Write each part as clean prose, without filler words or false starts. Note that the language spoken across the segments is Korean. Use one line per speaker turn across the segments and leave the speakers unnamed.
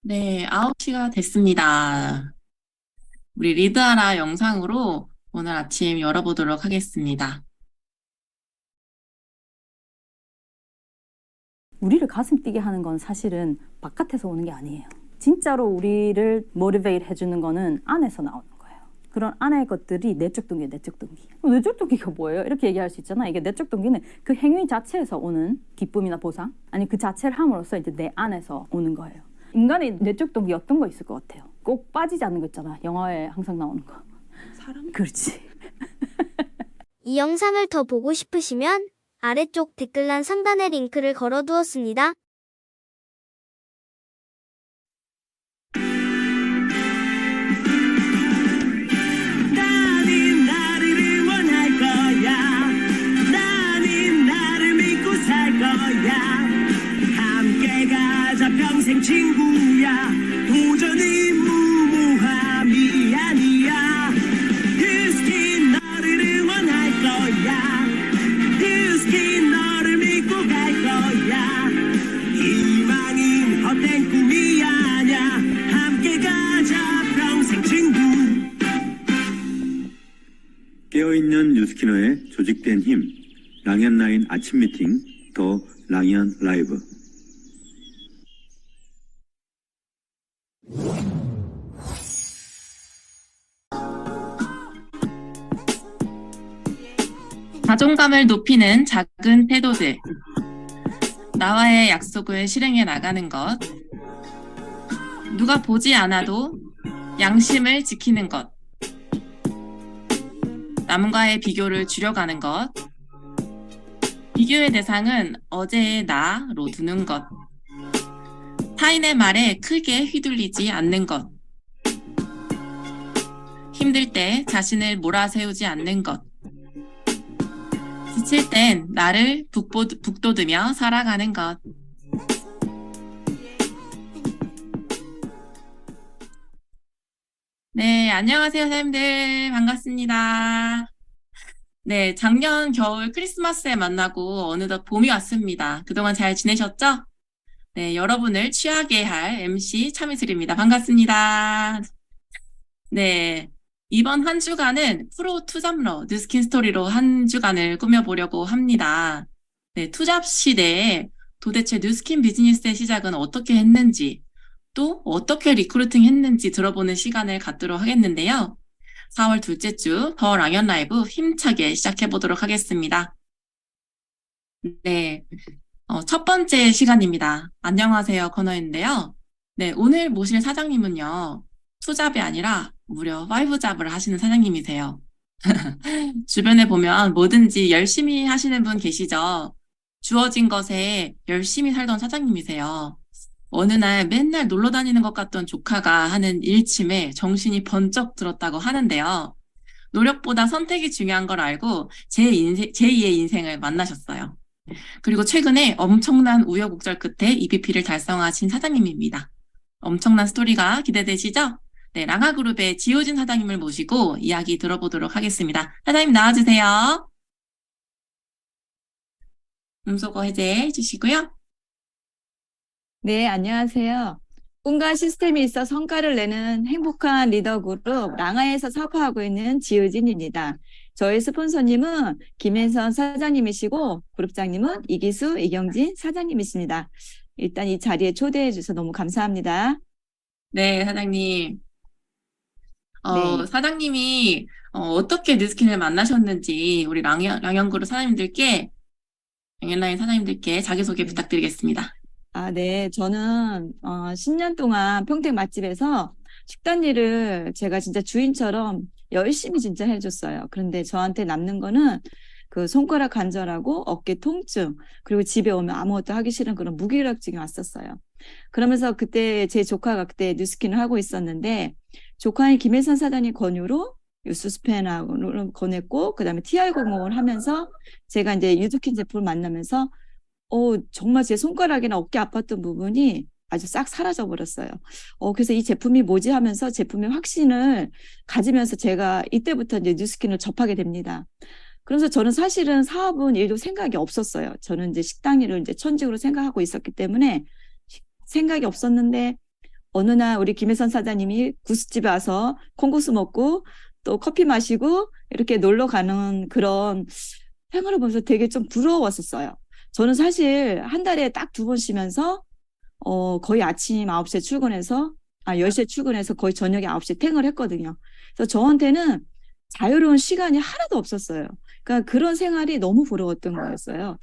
네, 9시가 됐습니다. 우리 리드하라 영상으로 오늘 아침 열어보도록 하겠습니다.
우리를 가슴 뛰게 하는 건 사실은 바깥에서 오는 게 아니에요. 진짜로 우리를 모티베이트 해주는 거는 안에서 나오는 거예요. 그런 안의 것들이 내적 동기예요, 내적 동기. 내적 동기가 뭐예요? 이렇게 얘기할 수 있잖아. 이게 내적 동기는 그 행위 자체에서 오는 기쁨이나 보상, 아니 그 자체를 함으로써 이제 내 안에서 오는 거예요. 인간의 내적 동기 어떤 거 있을 것 같아요? 꼭 빠지지 않는 거 있잖아. 영화에 항상 나오는 거. 사람? 그렇지.
이 영상을 더 보고 싶으시면 아래쪽 댓글란 상단에 링크를 걸어두었습니다.
나는 나를 응원할 거야. 나는 나를 믿고 살 거야. 함께 가자 평생 친구야. 도전은 무모함이 아니야. 뮤스킨 너를 응원할 거야. 뮤스킨 너를 믿고 갈 거야. 희망은 헛된 꿈이 아냐. 함께 가자 평생 친구.
깨어있는 뉴스키너의 조직된 힘, 랑현라인 아침 미팅, 더 랑현 라이브.
자존감을 높이는 작은 태도들. 나와의 약속을 실행해 나가는 것. 누가 보지 않아도 양심을 지키는 것. 남과의 비교를 줄여가는 것. 비교의 대상은 어제의 나로 두는 것. 타인의 말에 크게 휘둘리지 않는 것. 힘들 때 자신을 몰아세우지 않는 것. 지칠 땐 나를 북돋으며 살아가는 것. 네, 안녕하세요, 선생님들. 반갑습니다. 네, 작년 겨울 크리스마스에 만나고 어느덧 봄이 왔습니다. 그동안 잘 지내셨죠? 네, 여러분을 취하게 할 MC 참이슬입니다. 반갑습니다. 네, 이번 한 주간은 프로 투잡러 뉴스킨 스토리로 한 주간을 꾸며보려고 합니다. 네, 투잡 시대에 도대체 뉴스킨 비즈니스의 시작은 어떻게 했는지, 또 어떻게 리크루팅 했는지 들어보는 시간을 갖도록 하겠는데요. 4월 둘째 주 더 랑현 라이브 힘차게 시작해보도록 하겠습니다. 네, 첫 번째 시간입니다. 안녕하세요, 건어인데요. 네, 오늘 모실 사장님은요, 투잡이 아니라 무려 5잡을 하시는 사장님이세요. 주변에 보면 뭐든지 열심히 하시는 분 계시죠? 주어진 것에 열심히 살던 사장님이세요. 어느 날 맨날 놀러 다니는 것 같던 조카가 하는 일침에 정신이 번쩍 들었다고 하는데요. 노력보다 선택이 중요한 걸 알고 제2의 인생을 만나셨어요. 그리고 최근에 엄청난 우여곡절 끝에 EVP를 달성하신 사장님입니다. 엄청난 스토리가 기대되시죠? 네, 랑하그룹의 지호진 사장님을 모시고 이야기 들어보도록 하겠습니다. 사장님 나와주세요. 음소거 해제해 주시고요.
네, 안녕하세요. 꿈과 시스템이 있어 성과를 내는 행복한 리더 그룹 랑아에서 사업하고 있는 지우진입니다. 저희 스폰서님은 김혜선 사장님이시고 그룹장님은 이기수, 이경진 사장님이십니다. 일단 이 자리에 초대해 주셔서 너무 감사합니다.
네, 사장님.
네.
사장님이 어떻게 뉴스킨을 만나셨는지 우리 랑현그룹 사장님들께, 랑현라인 사장님들께 자기소개 부탁드리겠습니다.
네. 저는 10년 동안 평택 맛집에서 식단 일을 제가 진짜 주인처럼 열심히 진짜 해줬어요. 그런데 저한테 남는 거는 그 손가락 관절하고 어깨 통증, 그리고 집에 오면 아무것도 하기 싫은 그런 무기력증이 왔었어요. 그러면서 그때 제 조카가 그때 뉴스킨을 하고 있었는데 조카인 김혜선 사장님 권유로 유스스펜하고 권했고 그다음에 TR00을 하면서 제가 이제 유즈킨 제품을 만나면서 정말 제 손가락이나 어깨 아팠던 부분이 아주 싹 사라져 버렸어요. 그래서 이 제품이 뭐지 하면서 제품의 확신을 가지면서 제가 이때부터 이제 뉴스킨을 접하게 됩니다. 그래서 저는 사실은 사업은 일도 생각이 없었어요. 저는 이제 식당 일을 이제 천직으로 생각하고 있었기 때문에 생각이 없었는데 어느 날 우리 김혜선 사장님이 구스집에 와서 콩국수 먹고 또 커피 마시고 이렇게 놀러 가는 그런 생활을 보면서 되게 좀 부러웠었어요. 저는 사실 한 달에 딱 2번 쉬면서 거의 아침 9시에 출근해서 10시에 출근해서 거의 저녁에 9시에 퇴근을 했거든요. 그래서 저한테는 자유로운 시간이 하나도 없었어요. 그러니까 그런 생활이 너무 부러웠던 거였어요.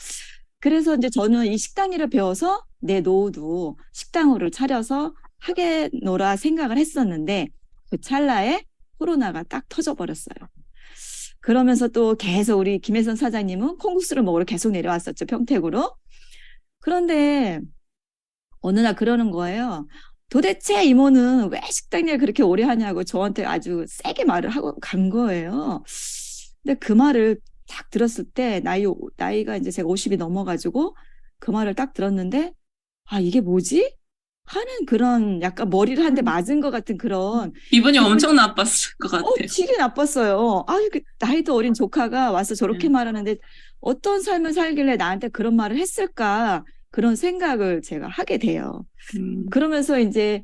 그래서 이제 저는 이 식당 일을 배워서 내 노후도 식당으로 차려서 하겠노라 생각을 했었는데 그 찰나에 코로나가 딱 터져버렸어요. 그러면서 또 계속 우리 김혜선 사장님은 콩국수를 먹으러 계속 내려왔었죠, 평택으로. 그런데 어느 날 그러는 거예요. 도대체 이모는 왜 식당 일 그렇게 오래 하냐고 저한테 아주 세게 말을 하고 간 거예요. 근데 그 말을 딱 들었을 때 나이가 이제 제가 50이 넘어가지고 그 말을 딱 들었는데 이게 뭐지? 하는 그런 약간 머리를 한 대 맞은 것 같은 그런
기분이 엄청 나빴을 것 같아요.
되게 나빴어요. 나이도 어린 조카가 와서 저렇게 말하는데 어떤 삶을 살길래 나한테 그런 말을 했을까? 그런 생각을 제가 하게 돼요. 그러면서 이제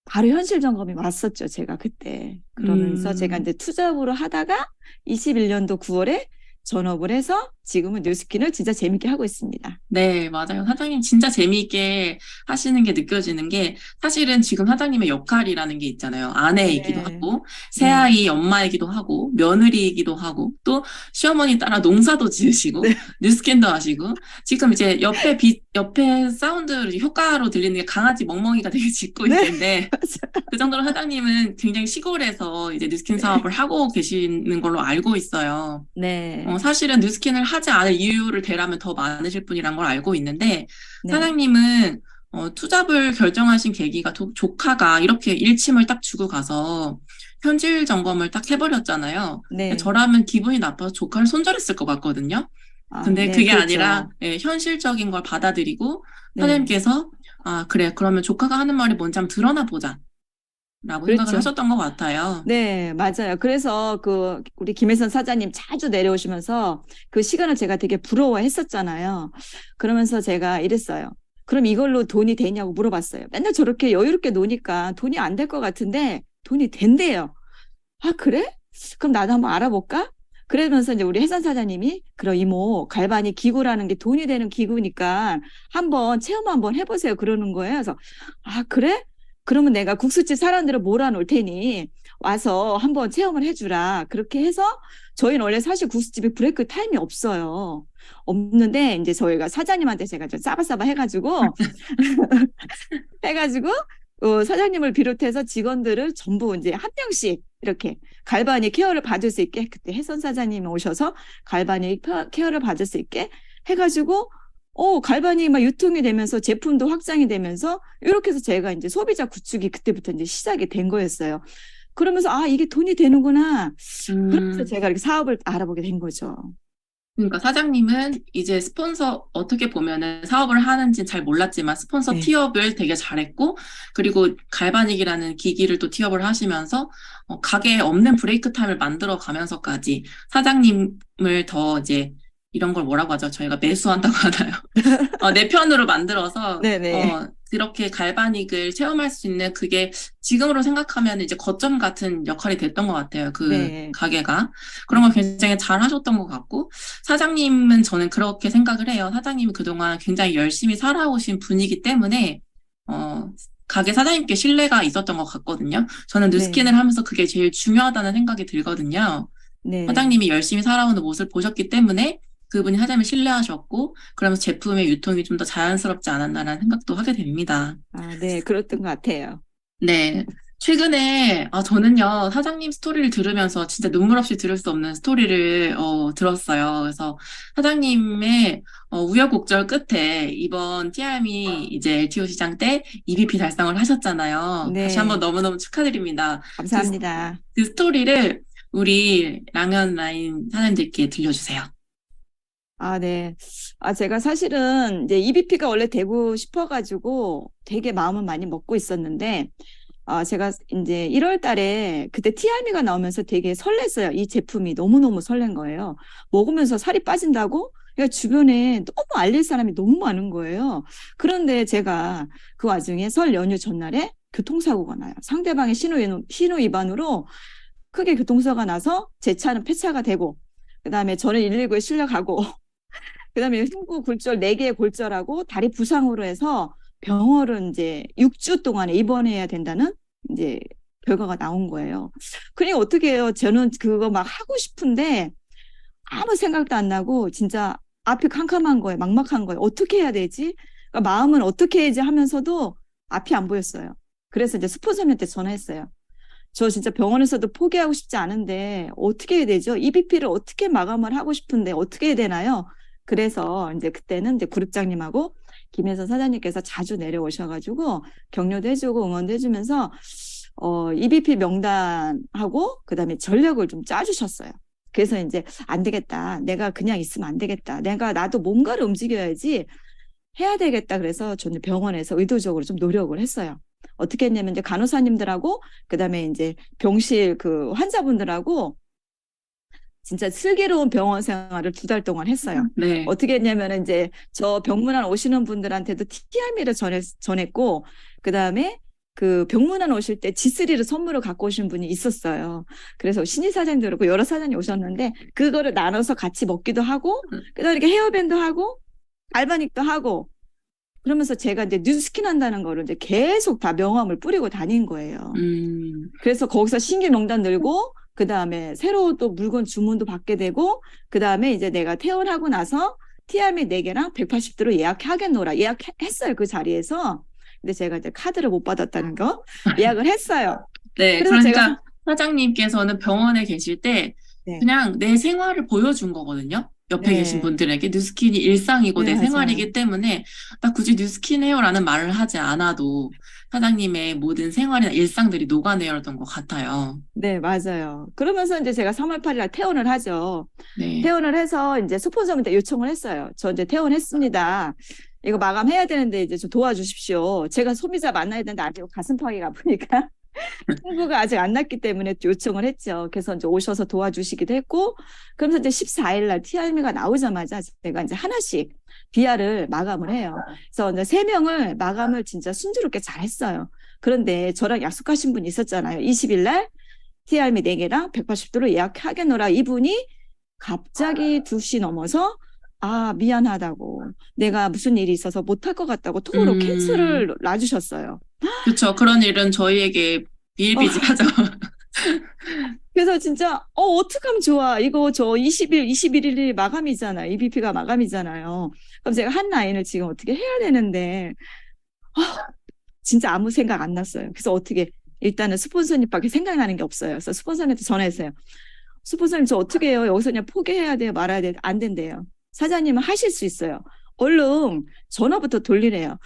바로 현실 점검이 왔었죠, 제가 그때. 그러면서 제가 이제 투잡으로 하다가 21년도 9월에 전업을 해서 지금은 뉴스킨을 진짜 재밌게 하고 있습니다.
네, 맞아요. 사장님 진짜 재미있게 하시는 게 느껴지는 게 사실은 지금 사장님의 역할이라는 게 있잖아요. 아내이기도
네.
하고, 새아이 엄마이기도 하고, 며느리이기도 하고, 또 시어머니 따라 농사도 지으시고,
네.
뉴스캔도 하시고, 지금 이제 옆에 사운드 효과로 들리는 게 강아지 멍멍이가 되게 짖고
네.
있는데, 그 정도로 사장님은 굉장히 시골에서 이제 뉴스킨 사업을 하고 계시는 걸로 알고 있어요.
네.
사실은 뉴스킨을 하지 않을 이유를 대라면 더 많으실 분이란 걸 알고 있는데,
네.
사장님은 투잡을 결정하신 계기가 조카가 이렇게 일침을 딱 주고 가서 현실 점검을 딱 해버렸잖아요.
네.
저라면 기분이 나빠서 조카를 손절했을 것 같거든요. 근데
네,
그게
그렇죠.
아니라 현실적인 걸 받아들이고
네.
사장님께서 그래, 그러면 조카가 하는 말이 뭔지 한번 드러나 보자 라고 생각을
그렇죠.
하셨던 것 같아요.
네, 맞아요. 그래서 우리 김혜선 사장님 자주 내려오시면서 그 시간을 제가 되게 부러워했었잖아요. 그러면서 제가 이랬어요. 그럼 이걸로 돈이 되냐고 물어봤어요. 맨날 저렇게 여유롭게 노니까 돈이 안 될 것 같은데 돈이 된대요. 그래? 그럼 나도 한번 알아볼까? 그러면서 이제 우리 혜선 사장님이 그럼 이모 갈바니 기구라는 게 돈이 되는 기구니까 한번 체험 한번 해보세요. 그러는 거예요. 그래서 그래? 그러면 내가 국수집 사람들을 몰아놓을 테니 와서 한번 체험을 해주라. 그렇게 해서 저희는 원래 사실 국수집에 브레이크 타임이 없어요. 없는데 이제 저희가 사장님한테 제가 좀 싸바싸바 해가지고 사장님을 비롯해서 직원들을 전부 이제 한 명씩 이렇게 갈바니 케어를 받을 수 있게 그때 혜선 사장님이 오셔서 갈바니 케어를 받을 수 있게 해가지고 갈바니 막 유통이 되면서 제품도 확장이 되면서 이렇게 해서 제가 이제 소비자 구축이 그때부터 이제 시작이 된 거였어요. 그러면서 이게 돈이 되는구나. 그래서 제가 이렇게 사업을 알아보게 된 거죠.
그러니까 사장님은 이제 스폰서 어떻게 보면은 사업을 하는지는 잘 몰랐지만 스폰서
네.
티업을 되게 잘했고 그리고 갈바닉이라는 기기를 또 티업을 하시면서 가게에 없는 브레이크 타임을 만들어 가면서까지 사장님을 더 이제 이런 걸 뭐라고 하죠? 저희가 매수한다고 하나요? 내 편으로 만들어서
네네.
그렇게 갈바닉을 체험할 수 있는 그게 지금으로 생각하면 이제 거점 같은 역할이 됐던 것 같아요. 그
네.
가게가. 그런 걸 굉장히 잘 하셨던 것 같고 사장님은 저는 그렇게 생각을 해요. 사장님이 그동안 굉장히 열심히 살아오신 분이기 때문에 가게 사장님께 신뢰가 있었던 것 같거든요. 저는 뉴스킨을 하면서 그게 제일 중요하다는 생각이 들거든요.
네.
사장님이 열심히 살아오는 모습을 보셨기 때문에 그분이 사장님을 신뢰하셨고 그러면서 제품의 유통이 좀 더 자연스럽지 않았나라는 생각도 하게 됩니다.
네, 그랬던 것 같아요.
네. 최근에 저는요 사장님 스토리를 들으면서 진짜 눈물 없이 들을 수 없는 스토리를 들었어요. 그래서 사장님의 우여곡절 끝에 이번 TRM이 이제 LTO 시장 때 EBP 달성을 하셨잖아요.
네.
다시 한번 너무너무 축하드립니다.
감사합니다.
그 스토리를 우리 랑연 라인 사장님들께 들려주세요.
네. 제가 사실은 이제 EBP가 원래 되고 싶어가지고 되게 마음은 많이 먹고 있었는데, 제가 이제 1월 달에 그때 티알미가 나오면서 되게 설렜어요. 이 제품이 너무너무 설렌 거예요. 먹으면서 살이 빠진다고? 그러니까 주변에 너무 알릴 사람이 너무 많은 거예요. 그런데 제가 그 와중에 설 연휴 전날에 교통사고가 나요. 상대방의 신호 위반으로 크게 교통사고가 나서 제 차는 폐차가 되고, 그다음에 저는 119에 실려가고, 그다음에 흉부 골절 4개의 골절하고 다리 부상으로 해서 병원을 이제 6주 동안에 입원해야 된다는 이제 결과가 나온 거예요. 그러니 어떻게 해요? 저는 그거 막 하고 싶은데 아무 생각도 안 나고 진짜 앞이 캄캄한 거예요. 막막한 거예요. 어떻게 해야 되지? 그러니까 마음은 어떻게 해야지 하면서도 앞이 안 보였어요. 그래서 이제 스폰서님한테 전화했어요. 저 진짜 병원에서도 포기하고 싶지 않은데 어떻게 해야 되죠? EBP를 어떻게 마감을 하고 싶은데 어떻게 해야 되나요? 그래서 이제 그때는 이제 그룹장님하고 김혜선 사장님께서 자주 내려오셔가지고 격려도 해주고 응원도 해주면서 EBP 명단하고 그다음에 전략을 좀 짜주셨어요. 그래서 이제 안 되겠다. 내가 그냥 있으면 안 되겠다. 나도 뭔가를 움직여야지 해야 되겠다. 그래서 저는 병원에서 의도적으로 좀 노력을 했어요. 어떻게 했냐면 이제 간호사님들하고 그다음에 이제 병실 그 환자분들하고 진짜 슬기로운 병원 생활을 2달 동안 했어요.
네.
어떻게 했냐면 이제 저 병문안 오시는 분들한테도 TRM를 전했고, 그 다음에 그 병문안 오실 때 G3를 선물로 갖고 오신 분이 있었어요. 그래서 신입 사장님도 그렇고 여러 사장님 오셨는데 그거를 나눠서 같이 먹기도 하고, 그다음에 이렇게 헤어밴드 하고, 알바닉도 하고, 그러면서 제가 이제 뉴스킨 한다는 거를 이제 계속 다 명함을 뿌리고 다닌 거예요. 그래서 거기서 신규 명단 늘고, 그 다음에 새로 또 물건 주문도 받게 되고, 그 다음에 이제 내가 퇴원하고 나서 TRM 4개랑 180도로 예약하겠노라. 예약했어요, 그 자리에서. 근데 제가 이제 카드를 못 받았다는 거 예약을 했어요.
네,
그래서
그러니까
제가
사장님께서는 병원에 계실 때
네.
그냥 내 생활을 보여준 거거든요. 옆에
네.
계신 분들에게 뉴스킨이 일상이고
네,
내
맞아요.
생활이기 때문에 나 굳이 뉴스킨 해요라는 말을 하지 않아도 사장님의 모든 생활이나 일상들이 녹아내렸던 것 같아요.
네, 맞아요. 그러면서 이제 제가 3월 8일 날 퇴원을 하죠.
네.
퇴원을 해서 이제 스폰서한테 요청을 했어요. 저 이제 퇴원했습니다. 이거 마감해야 되는데 이제 좀 도와주십시오. 제가 소비자 만나야 되는데 아직 가슴팍이 아프니까 홍보가 아직 안 났기 때문에 요청을 했죠. 그래서 이제 오셔서 도와주시기도 했고, 그러면서 이제 14일 날 TRM가 나오자마자 제가 이제 하나씩 비아를 마감을 해요. 그래서 이제 3명을 마감을 진짜 순조롭게 잘 했어요. 그런데 저랑 약속하신 분이 있었잖아요. 20일 날 TRM 4개랑 180도로 예약하겠노라. 이분이 갑자기 2시 넘어서 미안하다고. 내가 무슨 일이 있어서 못할 것 같다고 톡으로 캔슬을 놔주셨어요.
그렇죠. 그런 일은 저희에게 비일비재하죠.
그래서 진짜 어떡하면 좋아. 이거 저 21일이 마감이잖아요. EBP가 마감이잖아요. 그럼 제가 한 라인을 지금 어떻게 해야 되는데 진짜 아무 생각 안 났어요. 그래서 어떻게 일단은 스폰서님밖에 생각나는 게 없어요. 그래서 스폰서님한테 전화했어요. 스폰서님 저 어떻게 해요? 여기서 그냥 포기해야 돼요? 말아야 돼요? 안 된대요. 사장님은 하실 수 있어요. 얼른 전화부터 돌리래요.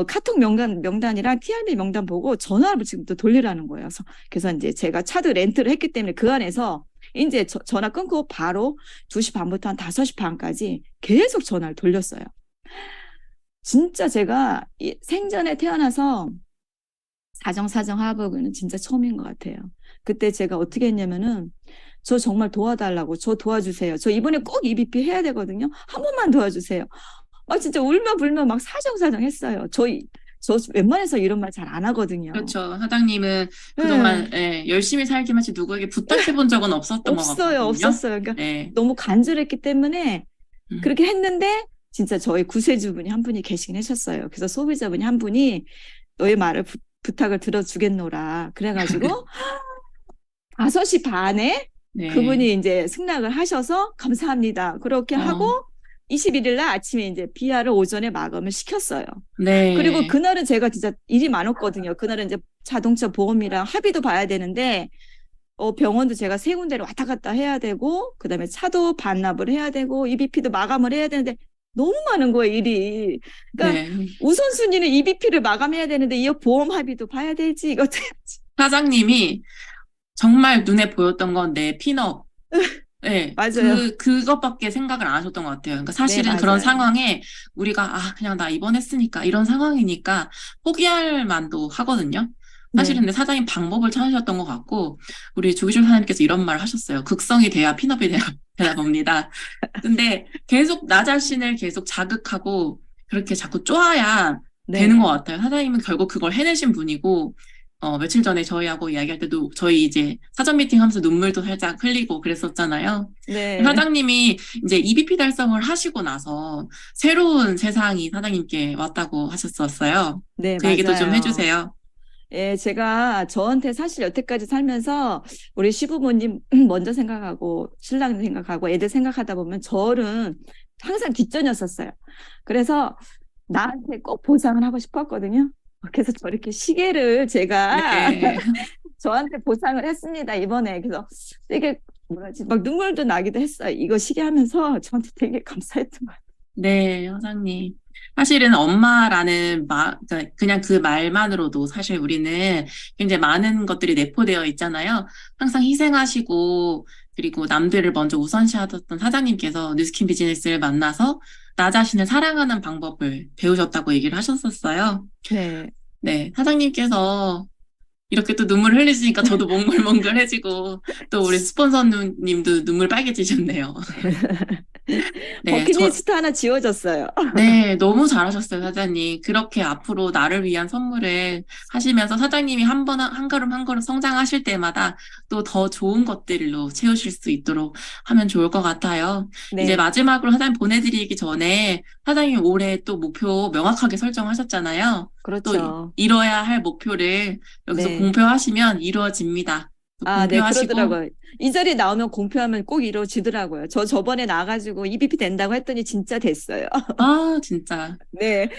카톡 명단이랑 TRM 명단 보고 전화를 지금부터 돌리라는 거예요. 그래서 이제 제가 차도 렌트를 했기 때문에 그 안에서 이제 전화 끊고 바로 2시 반부터 한 5시 반까지 계속 전화를 돌렸어요. 진짜 제가 생전에 태어나서 사정하고는 진짜 처음인 것 같아요. 그때 제가 어떻게 했냐면은 저 정말 도와달라고, 저 도와주세요. 저 이번에 꼭 EBP 해야 되거든요. 한 번만 도와주세요. 막 진짜 울며 불며 막 사정 했어요. 저 웬만해서 이런 말 잘 안 하거든요.
그렇죠. 사장님은 그동안 열심히 살기만 했지 누구에게 부탁해 본 적은 없었던 것 같거든요.
없었어요. 그러니까
네.
너무 간절했기 때문에 그렇게 했는데 진짜 저희 구세주분이 한 분이 계시긴 하셨어요. 그래서 소비자분이 한 분이 너의 말을 부탁을 들어주겠노라. 그래가지고 5시 반에
네.
그분이 이제 승낙을 하셔서 감사합니다. 그렇게 하고 21일 날 아침에 이제 비아를 오전에 마감을 시켰어요.
네.
그리고 그날은 제가 진짜 일이 많았거든요. 그날은 이제 자동차 보험이랑 합의도 봐야 되는데 병원도 제가 3군데를 왔다 갔다 해야 되고 그다음에 차도 반납을 해야 되고 EBP도 마감을 해야 되는데 너무 많은 거예요, 일이. 그러니까
네.
우선순위는 EBP를 마감해야 되는데 이 보험 합의도 봐야 되지. 이거
사장님이 정말 눈에 보였던 건 내 핀업. 네,
맞아요.
그것밖에 생각을 안 하셨던 것 같아요. 그러니까 사실은
네,
그런
맞아요.
상황에 우리가 그냥 나 입원했으니까 이런 상황이니까 포기할 만도 하거든요. 사실은
네.
근데 사장님 방법을 찾으셨던 것 같고, 우리 조기철 사장님께서 이런 말을 하셨어요. 극성이 돼야 핀업이 되나 봅니다. 근데 계속 나 자신을 계속 자극하고 그렇게 자꾸 쪼아야 되는 것
네.
같아요. 사장님은 결국 그걸 해내신 분이고, 며칠 전에 저희하고 이야기할 때도 저희 이제 사전 미팅 하면서 눈물도 살짝 흘리고 그랬었잖아요.
네.
사장님이 이제 EBP 달성을 하시고 나서 새로운 세상이 사장님께 왔다고 하셨었어요.
네,
그 얘기도 좀
맞아요.
해주세요.
예, 제가 저한테 사실 여태까지 살면서 우리 시부모님 먼저 생각하고 신랑 생각하고 애들 생각하다 보면 저는 항상 뒷전이었었어요. 그래서 나한테 꼭 보상을 하고 싶었거든요. 그래서 저렇게 시계를 제가
네.
저한테 보상을 했습니다, 이번에. 그래서 되게 뭐라지, 막 눈물도 나기도 했어요. 이거 시계 하면서 저한테 되게 감사했던 것 같아요.
네, 사장님. 사실은 엄마라는 그러니까 그냥 그 말만으로도 사실 우리는 굉장히 많은 것들이 내포되어 있잖아요. 항상 희생하시고, 그리고 남들을 먼저 우선시하셨던 사장님께서 뉴스킨 비즈니스를 만나서 나 자신을 사랑하는 방법을 배우셨다고 얘기를 하셨었어요.
네.
네, 사장님께서 이렇게 또 눈물 흘리시니까 저도 몽글몽글해지고, 또 우리 스폰서님도 눈물 빨개지셨네요. 네,
버킷리스트 하나 지워졌어요.
네, 너무 잘하셨어요, 사장님. 그렇게 앞으로 나를 위한 선물을 하시면서 사장님이 한 걸음 한 걸음 성장하실 때마다 또 더 좋은 것들로 채우실 수 있도록 하면 좋을 것 같아요. 이제
네.
마지막으로 사장님 보내드리기 전에 사장님 올해 또 목표 명확하게 설정하셨잖아요. 또
그렇죠.
이뤄야 할 목표를 여기서
네.
공표하시면 이루어집니다. 또
아, 네,
공표하시고,
그러더라고요. 이 자리 나오면 공표하면 꼭 이루어지더라고요. 저 저번에 나가지고 EBP 된다고 했더니 진짜 됐어요.
아, 진짜.
네.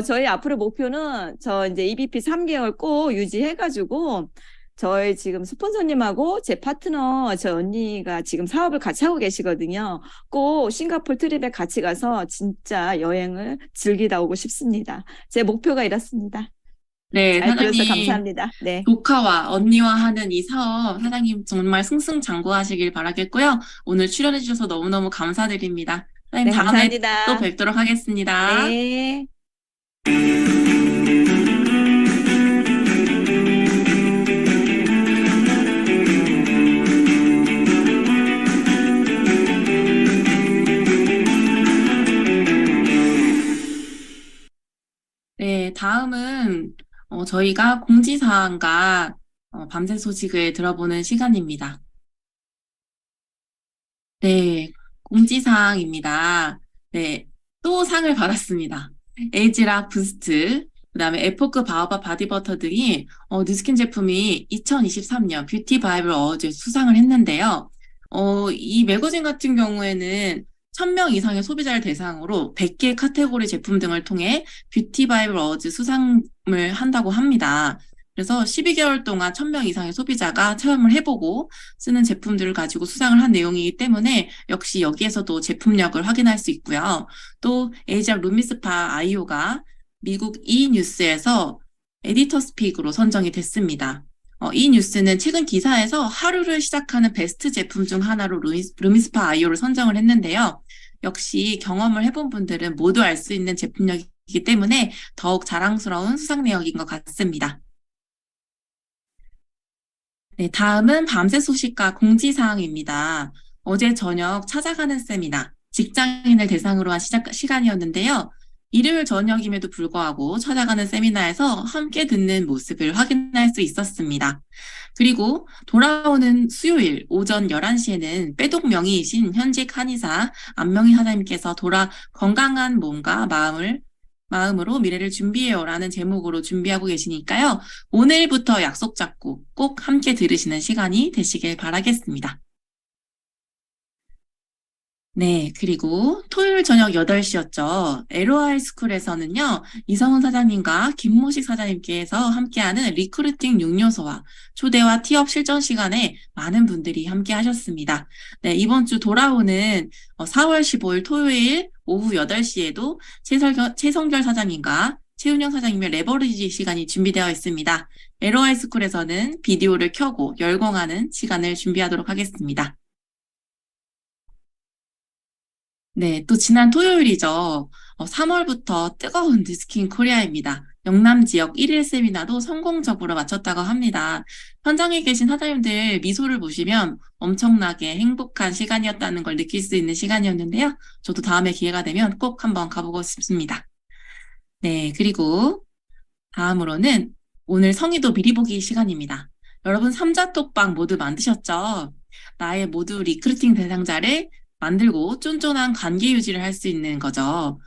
저희 앞으로 목표는 저 이제 EBP 3개월 꼭 유지해가지고 저희 지금 스폰서님하고 제 파트너 저 언니가 지금 사업을 같이 하고 계시거든요. 꼭 싱가포르 트립에 같이 가서 진짜 여행을 즐기다 오고 싶습니다. 제 목표가 이렇습니다.
네,
잘 들어서
사장님.
감사합니다. 네.
조카와 언니와 하는 이 사업 사장님 정말 승승장구하시길 바라겠고요. 오늘 출연해 주셔서 너무너무 감사드립니다. 사장님
네,
다음에 또
감사합니다.
뵙도록 하겠습니다.
네.
네, 다음은 저희가 공지사항과 밤새 소식을 들어보는 시간입니다. 네, 공지사항입니다. 네, 또 상을 받았습니다. 에이지락 부스트, 그다음에 에포크 바오바 바디버터 등이 뉴스킨 제품이 2023년 뷰티 바이블 어워즈 수상을 했는데요. 이 매거진 같은 경우에는 1000명 이상의 소비자를 대상으로 100개 카테고리 제품 등을 통해 뷰티 바이블 어워즈 수상을 한다고 합니다. 그래서 12개월 동안 1000명 이상의 소비자가 체험을 해보고 쓰는 제품들을 가지고 수상을 한 내용이기 때문에 역시 여기에서도 제품력을 확인할 수 있고요. 또 에이지아 루미스파 아이오가 미국 E 뉴스에서 에디터 스픽으로 선정이 됐습니다. 이 뉴스는 최근 기사에서 하루를 시작하는 베스트 제품 중 하나로 루미스파 아이오를 선정을 했는데요. 역시 경험을 해본 분들은 모두 알 수 있는 제품력이기 때문에 더욱 자랑스러운 수상 내역인 것 같습니다. 네, 다음은 밤새 소식과 공지사항입니다. 어제 저녁 찾아가는 세미나, 직장인을 대상으로 한 시간이었는데요. 일요일 저녁임에도 불구하고 찾아가는 세미나에서 함께 듣는 모습을 확인할 수 있었습니다. 그리고 돌아오는 수요일 오전 11시에는 빼독명의이신 현직 한의사 안명희 사장님께서 건강한 몸과 마음으로 미래를 준비해요라는 제목으로 준비하고 계시니까요. 오늘부터 약속 잡고 꼭 함께 들으시는 시간이 되시길 바라겠습니다. 네, 그리고 토요일 저녁 8시였죠. LOI 스쿨에서는요, 이성훈 사장님과 김모식 사장님께서 함께하는 리크루팅 6요소와 초대와 티업 실전 시간에 많은 분들이 함께 하셨습니다. 네, 이번 주 돌아오는 4월 15일 토요일 오후 8시에도 최성결 사장님과 최은영 사장님의 레버리지 시간이 준비되어 있습니다. LOI 스쿨에서는 비디오를 켜고 열공하는 시간을 준비하도록 하겠습니다. 네, 또 지난 토요일이죠. 3월부터 뜨거운 뉴스킨 코리아입니다. 영남 지역 1일 세미나도 성공적으로 마쳤다고 합니다. 현장에 계신 사장님들 미소를 보시면 엄청나게 행복한 시간이었다는 걸 느낄 수 있는 시간이었는데요. 저도 다음에 기회가 되면 꼭 한번 가보고 싶습니다. 네, 그리고 다음으로는 오늘 성의도 미리 보기 시간입니다. 여러분 삼자톡방 모두 만드셨죠? 나의 모두 리크루팅 대상자를 만들고 쫀쫀한 관계 유지를 할 수 있는 거죠.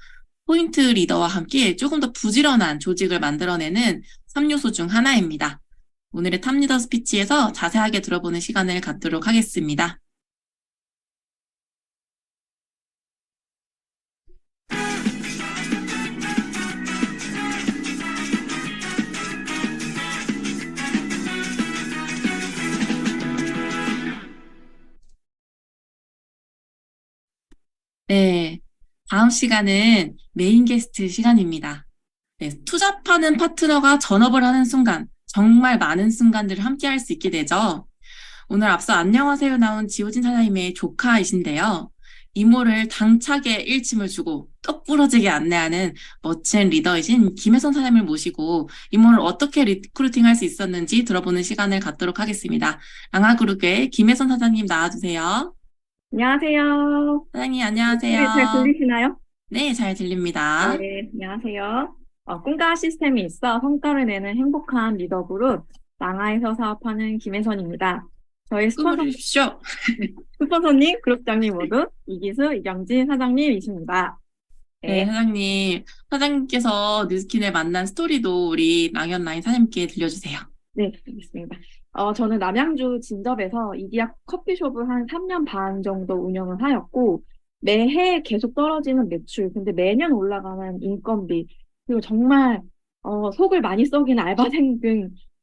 포인트 리더와 함께 조금 더 부지런한 조직을 만들어내는 3요소 중 하나입니다. 오늘의 탑리더 스피치에서 자세하게 들어보는 시간을 갖도록 하겠습니다. 네, 다음 시간은 메인 게스트 시간입니다. 네, 투잡하는 파트너가 전업을 하는 순간, 정말 많은 순간들을 함께 할 수 있게 되죠. 오늘 앞서 안녕하세요 나온 지호진 사장님의 조카이신데요. 이모를 당차게 일침을 주고 똑 부러지게 안내하는 멋진 리더이신 김혜선 사장님을 모시고 이모를 어떻게 리크루팅할 수 있었는지 들어보는 시간을 갖도록 하겠습니다. 랑아그룹의 김혜선 사장님 나와주세요.
안녕하세요.
사장님
잘
안녕하세요.
들리시나요?
네, 잘 들립니다.
네, 안녕하세요. 꿈과 시스템이 있어 성과를 내는 행복한 리더 그룹 랑아에서 사업하는 김혜선입니다. 저희
꿈을 이루십시오.
스폰서님, 그룹장님 모두 이기수, 이경진 사장님이십니다.
네, 사장님. 사장님께서 뉴스킨을 만난 스토리도 우리 랑현라인 사장님께 들려주세요.
네, 알겠습니다. 저는 남양주 진접에서 이디야 커피숍을 한 3년 반 정도 운영을 하였고, 매해 계속 떨어지는 매출, 근데 매년 올라가는 인건비, 그리고 정말, 속을 많이 썩이는 알바생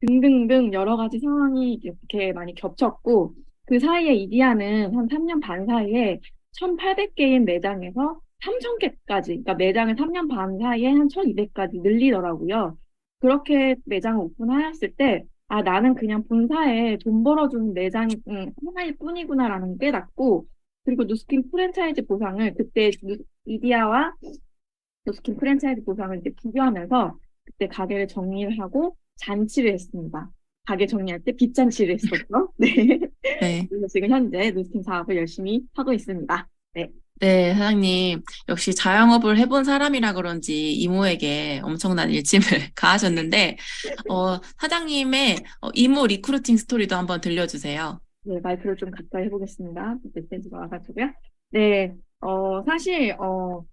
등등등 여러 가지 상황이 이렇게 많이 겹쳤고, 그 사이에 이디야는 한 3년 반 사이에 1,800개인 매장에서 3,000개까지, 그러니까 매장을 3년 반 사이에 한 1,200까지 늘리더라고요. 그렇게 매장을 오픈하였을 때, 아, 나는 그냥 본사에 돈 벌어주는 매장이 하나일 뿐이구나라는 걸 깨닫고, 그리고 누스킨 프랜차이즈 보상을 그때 이디야와 누스킨 프랜차이즈 보상을 이제 비교하면서 그때 가게를 정리를 하고 잔치를 했습니다. 가게 정리할 때 빚잔치를 했었죠. 네.
네.
그래서 지금 현재 누스킨 사업을 열심히 하고 있습니다. 네.
네, 사장님. 역시 자영업을 해본 사람이라 그런지 이모에게 엄청난 일침을 가하셨는데, 사장님의 이모 리크루팅 스토리도 한번 들려주세요.
네, 마이크를 좀 가까이 해보겠습니다. 메시지가 와가지고요. 네, 사실,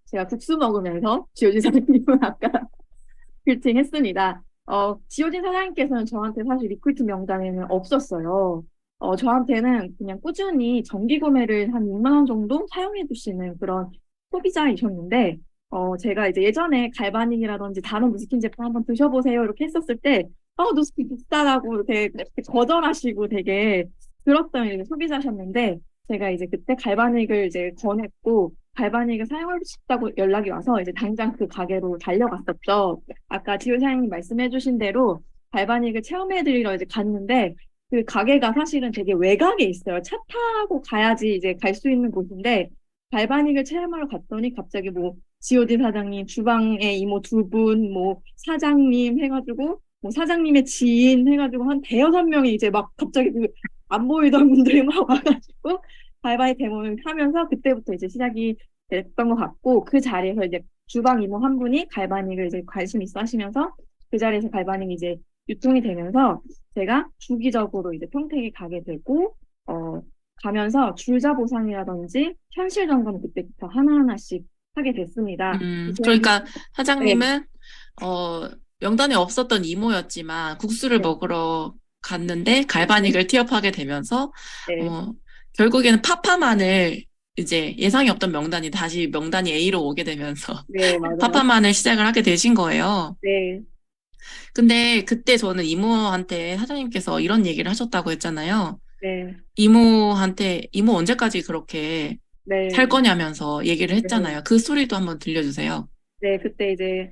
제가 국수 먹으면서 지효진 사장님은 아까 리크루팅 했습니다. 지효진 사장님께서는 저한테 사실 리크루팅 명단에는 없었어요. 저한테는 그냥 꾸준히 정기 구매를 한 6만 원 정도 사용해 주시는 그런 소비자이셨는데, 제가 이제 예전에 갈바닉이라든지 다른 누스킨 제품 한번 드셔보세요. 이렇게 했었을 때, 누스킨 비싸다고 이렇게 거절하시고 되게 들었던 이제 소비자셨는데, 제가 이제 그때 갈바닉을 이제 권했고, 갈바닉을 사용하고 싶다고 연락이 와서 이제 당장 그 가게로 달려갔었죠. 아까 지효 사장님 말씀해주신 대로 갈바닉을 체험해드리러 이제 갔는데, 그 가게가 사실은 되게 외곽에 있어요. 차 타고 가야지 이제 갈 수 있는 곳인데, 갈바닉을 체험하러 갔더니 갑자기 뭐, 지오디 사장님, 주방에 이모 2분, 뭐, 사장님 해가지고, 뭐, 사장님의 지인 해가지고 한 대여섯 명이 이제 막 갑자기 그 안 보이던 분들이 막 와가지고, 갈바닉 데모를 하면서 그때부터 이제 시작이 됐던 것 같고, 그 자리에서 이제 주방 이모 한 분이 갈바닉을 이제 관심 있어 하시면서, 그 자리에서 갈바닉이 이제 유통이 되면서, 제가 주기적으로 이제 평택에 가게 되고, 가면서 줄자 보상이라든지 현실 점검 그때부터 하나하나씩 하게 됐습니다.
그러니까 사장님은, 명단에 없었던 이모였지만 국수를
네.
먹으러 갔는데 갈바닉을 티업하게 되면서,
네.
결국에는 파파만을 이제 예상이 없던 명단이 다시 명단이 A로 오게 되면서
네, 맞아요.
파파만을 시작을 하게 되신 거예요.
네,
근데 그때 저는 이모한테 사장님께서 이런 얘기를 하셨다고 했잖아요.
네,
이모 언제까지 그렇게
네.
살 거냐면서 얘기를 했잖아요. 그 스토리도 한번 들려주세요.
네, 그때 이제,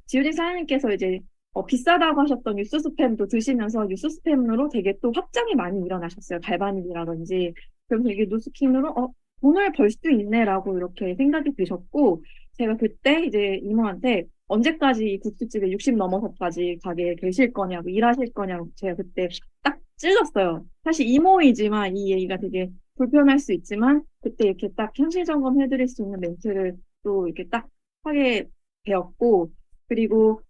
지효진 사장님께서 이제, 비싸다고 하셨던 뉴스 스팸도 드시면서 뉴스 스팸으로 되게 또 확장이 많이 일어나셨어요. 갈바닉이라든지. 그래서 이게 누스킨으로, 돈을 벌 수 있네라고 이렇게 생각이 드셨고, 제가 그때 이제 이모한테, 언제까지 이 국수집에 60 넘어서까지 가게에 계실 거냐고, 일하실 거냐고 제가 그때 딱 찔렀어요. 사실 이모이지만 이 얘기가 되게 불편할 수 있지만 그때 이렇게 딱 현실 점검해드릴 수 있는 멘트를 또 이렇게 딱 하게 되었고, 그리고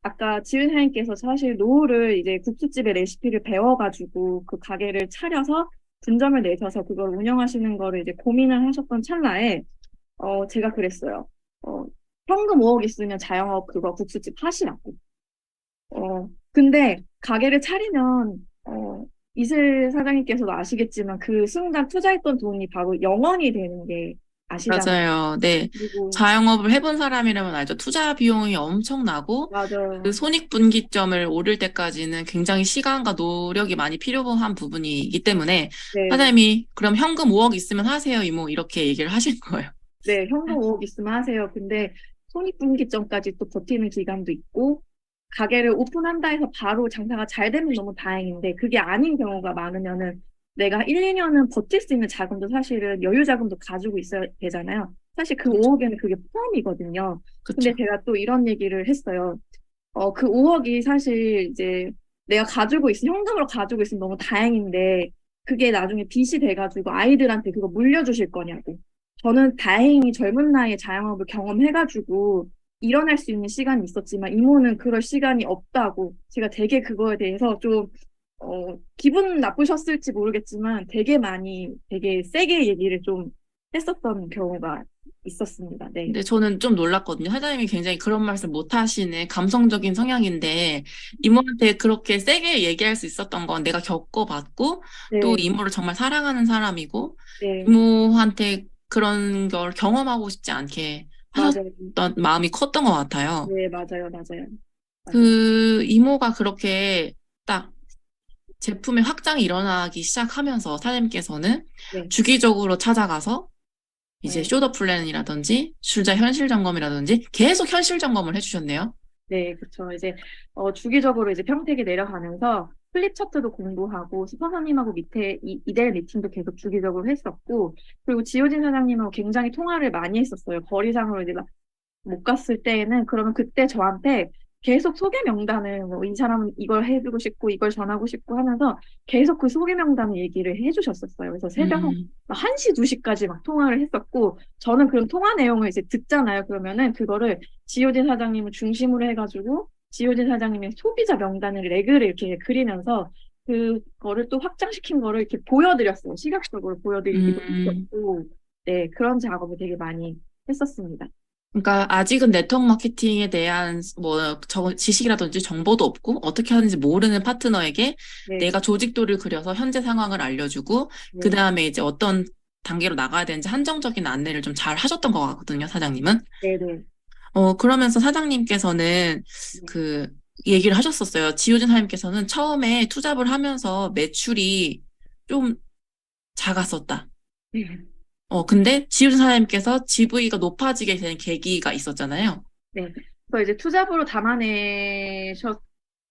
아까 지은 사장님께서 사실 노후를 이제 국수집의 레시피를 배워가지고 그 가게를 차려서 분점을 내셔서 그걸 운영하시는 거를 이제 고민을 하셨던 찰나에 제가 그랬어요. 어, 현금 5억 있으면 자영업 그거 국수집 하시라고. 근데 가게를 차리면 이슬 사장님께서도 아시겠지만 그 순간 투자했던 돈이 바로 영원이 되는 게 아시잖아요.
맞아요. 네.
그리고
자영업을 해본 사람이라면 알죠. 투자 비용이 엄청나고
맞아요.
그 손익분기점을 오를 때까지는 굉장히 시간과 노력이 많이 필요한 부분이기 때문에
네,
사장님이 그럼 현금 5억 있으면 하세요, 이모. 이렇게 얘기를 하신 거예요.
네, 현금 5억 있으면 하세요. 근데 손익분기점까지 또 버티는 기간도 있고 가게를 오픈한다 해서 바로 장사가 잘 되면 너무 다행인데 그게 아닌 경우가 많으면은 내가 1, 2년은 버틸 수 있는 자금도 사실은 여유 자금도 가지고 있어야 되잖아요. 사실 그 5억에는 그게 포함이거든요. 근데
그렇죠.
제가 또 이런 얘기를 했어요. 그 5억이 사실 이제 내가 가지고 있으면, 현금으로 가지고 있으면 너무 다행인데, 그게 나중에 빚이 돼가지고 아이들한테 그거 물려주실 거냐고. 저는 다행히 젊은 나이에 자영업을 경험해가지고 일어날 수 있는 시간이 있었지만, 이모는 그럴 시간이 없다고. 제가 되게 그거에 대해서 좀, 기분 나쁘셨을지 모르겠지만, 되게 많이, 되게 세게 얘기를 좀 했었던 경우가 있었습니다. 네.
근데 저는 좀 놀랐거든요. 사장님이 굉장히 그런 말씀 못 하시는 감성적인 성향인데 이모한테 그렇게 세게 얘기할 수 있었던 건 내가 겪어봤고 또
네,
이모를 정말 사랑하는 사람이고
네,
이모한테 그런 걸 경험하고 싶지 않게
맞아요.
하셨던 마음이 컸던 것 같아요.
네, 맞아요, 맞아요. 맞아요.
그 이모가 그렇게 딱 제품의 확장이 일어나기 시작하면서 사장님께서는
네,
주기적으로 찾아가서 이제
네,
쇼더 플랜이라든지 출자 현실 점검이라든지 계속 현실 점검을 해주셨네요.
네, 그쵸. 이제, 주기적으로 이제 평택에 내려가면서 플립 차트도 공부하고, 슈퍼사님하고 밑에 이대 미팅도 계속 주기적으로 했었고, 그리고 지효진 사장님하고 굉장히 통화를 많이 했었어요. 거리상으로 이제 못 갔을 때에는 그러면 그때 저한테 계속 소개 명단을 뭐 이 사람은 이걸 해주고 싶고 이걸 전하고 싶고 하면서 계속 그 소개 명단을 얘기를 해주셨었어요. 그래서 새벽
음,
1시, 2시까지 막 통화를 했었고 저는 그런 통화 내용을 이제 듣잖아요. 그러면은 그거를 지효진 사장님을 중심으로 해가지고 지효진 사장님의 소비자 명단을 레그를 이렇게 그리면서 그거를 또 확장시킨 거를 이렇게 보여드렸어요. 시각적으로 보여드리기도
음.
했었고 네, 그런 작업을 되게 많이 했었습니다.
그러니까 아직은 네트워크 마케팅에 대한 뭐 지식이라든지 정보도 없고 어떻게 하는지 모르는 파트너에게
네,
내가 조직도를 그려서 현재 상황을 알려주고 그
네,
다음에 이제 어떤 단계로 나가야 되는지 한정적인 안내를 좀 잘 하셨던 것 같거든요, 사장님은.
네, 네.
그러면서 사장님께서는 그 얘기를 하셨었어요. 지효진 사장님께서는 처음에 투잡을 하면서 매출이 좀 작았었다.
네.
근데 지효진 사장님께서 GV가 높아지게 된 계기가 있었잖아요.
네. 그래서 이제 투잡으로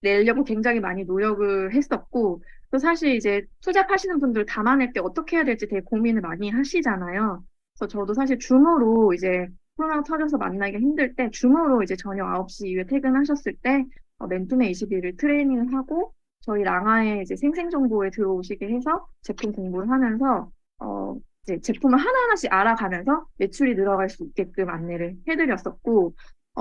내려고 굉장히 많이 노력을 했었고, 또 사실 이제 투잡하시는 분들 담아낼 때 어떻게 해야 될지 되게 고민을 많이 하시잖아요. 그래서 저도 사실 줌으로 이제 코로나 터져서 만나기 힘들 때 줌으로 이제 저녁 9시 이후에 퇴근하셨을 때 맨투맨 21일 트레이닝을 하고 저희 랑아에 이제 생생정보에 들어오시게 해서 제품 공부를 하면서 이제 제품을 하나하나씩 알아가면서 매출이 늘어갈 수 있게끔 안내를 해드렸었고,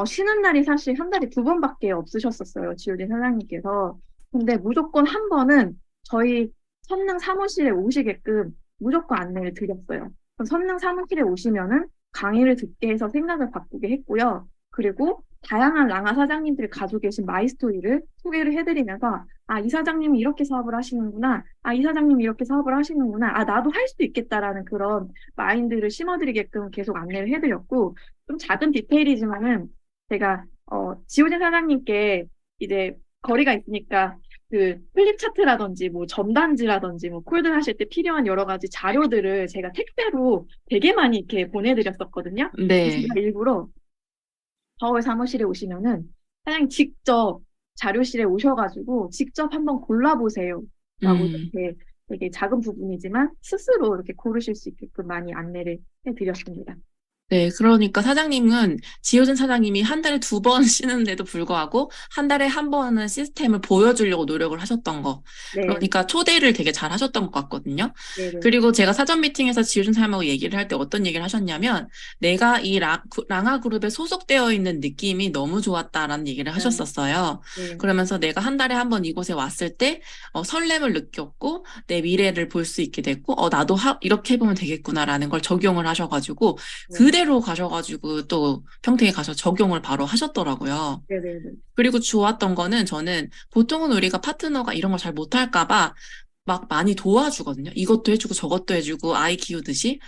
쉬는 날이 사실 한 달에 2번밖에 없으셨었어요. 지효진 사장님께서. 근데 무조건 한 번은 저희 선릉 사무실에 오시게끔 무조건 안내를 드렸어요. 그럼 선릉 사무실에 오시면은 강의를 듣게 해서 생각을 바꾸게 했고요. 그리고 다양한 랑아 사장님들이 가지고 계신 마이스토리를 소개를 해드리면서 아, 이 사장님이 이렇게 사업을 하시는구나. 아, 이 사장님이 이렇게 사업을 하시는구나. 아, 나도 할 수 있겠다라는 그런 마인드를 심어드리게끔 계속 안내를 해드렸고, 좀 작은 디테일이지만은 제가, 지호진 사장님께 이제 거리가 있으니까 그 플립 차트라든지 뭐 전단지라든지 뭐 콜드 하실 때 필요한 여러 가지 자료들을 제가 택배로 되게 많이 이렇게 보내드렸었거든요.
네.
제가 일부러 서울 사무실에 오시면은 사장님 직접 자료실에 오셔가지고 직접 한번 골라보세요. 라고
음.
이렇게 되게 작은 부분이지만 스스로 이렇게 고르실 수 있게끔 많이 안내를 해드렸습니다.
네, 그러니까 사장님은 지효진 사장님이 한 달에 2번 쉬는데도 불구하고 한 달에 한 번은 시스템을 보여주려고 노력을 하셨던 거.
네,
그러니까 초대를 되게 잘 하셨던 것 같거든요.
네, 네.
그리고 제가 사전 미팅에서 지효진 사장님하고 얘기를 할 때 어떤 얘기를 하셨냐면 내가 이 랑아 그룹에 소속되어 있는 느낌이 너무 좋았다라는 얘기를 하셨었어요.
네,
그러면서 내가 한 달에 한 번 이곳에 왔을 때 설렘을 느꼈고 내 미래를 볼 수 있게 됐고 나도 이렇게 해보면 되겠구나라는 걸 적용을 하셔가지고
네,
그대로 가셔가지고 또 평택에 가서 적용을 바로 하셨더라고요.
네, 네, 네.
그리고 좋았던 거는 저는 보통은 우리가 파트너가 이런 걸 잘 못할까 봐 막 많이 도와주거든요. 이것도 해주고 저것도 해주고 아이 키우듯이.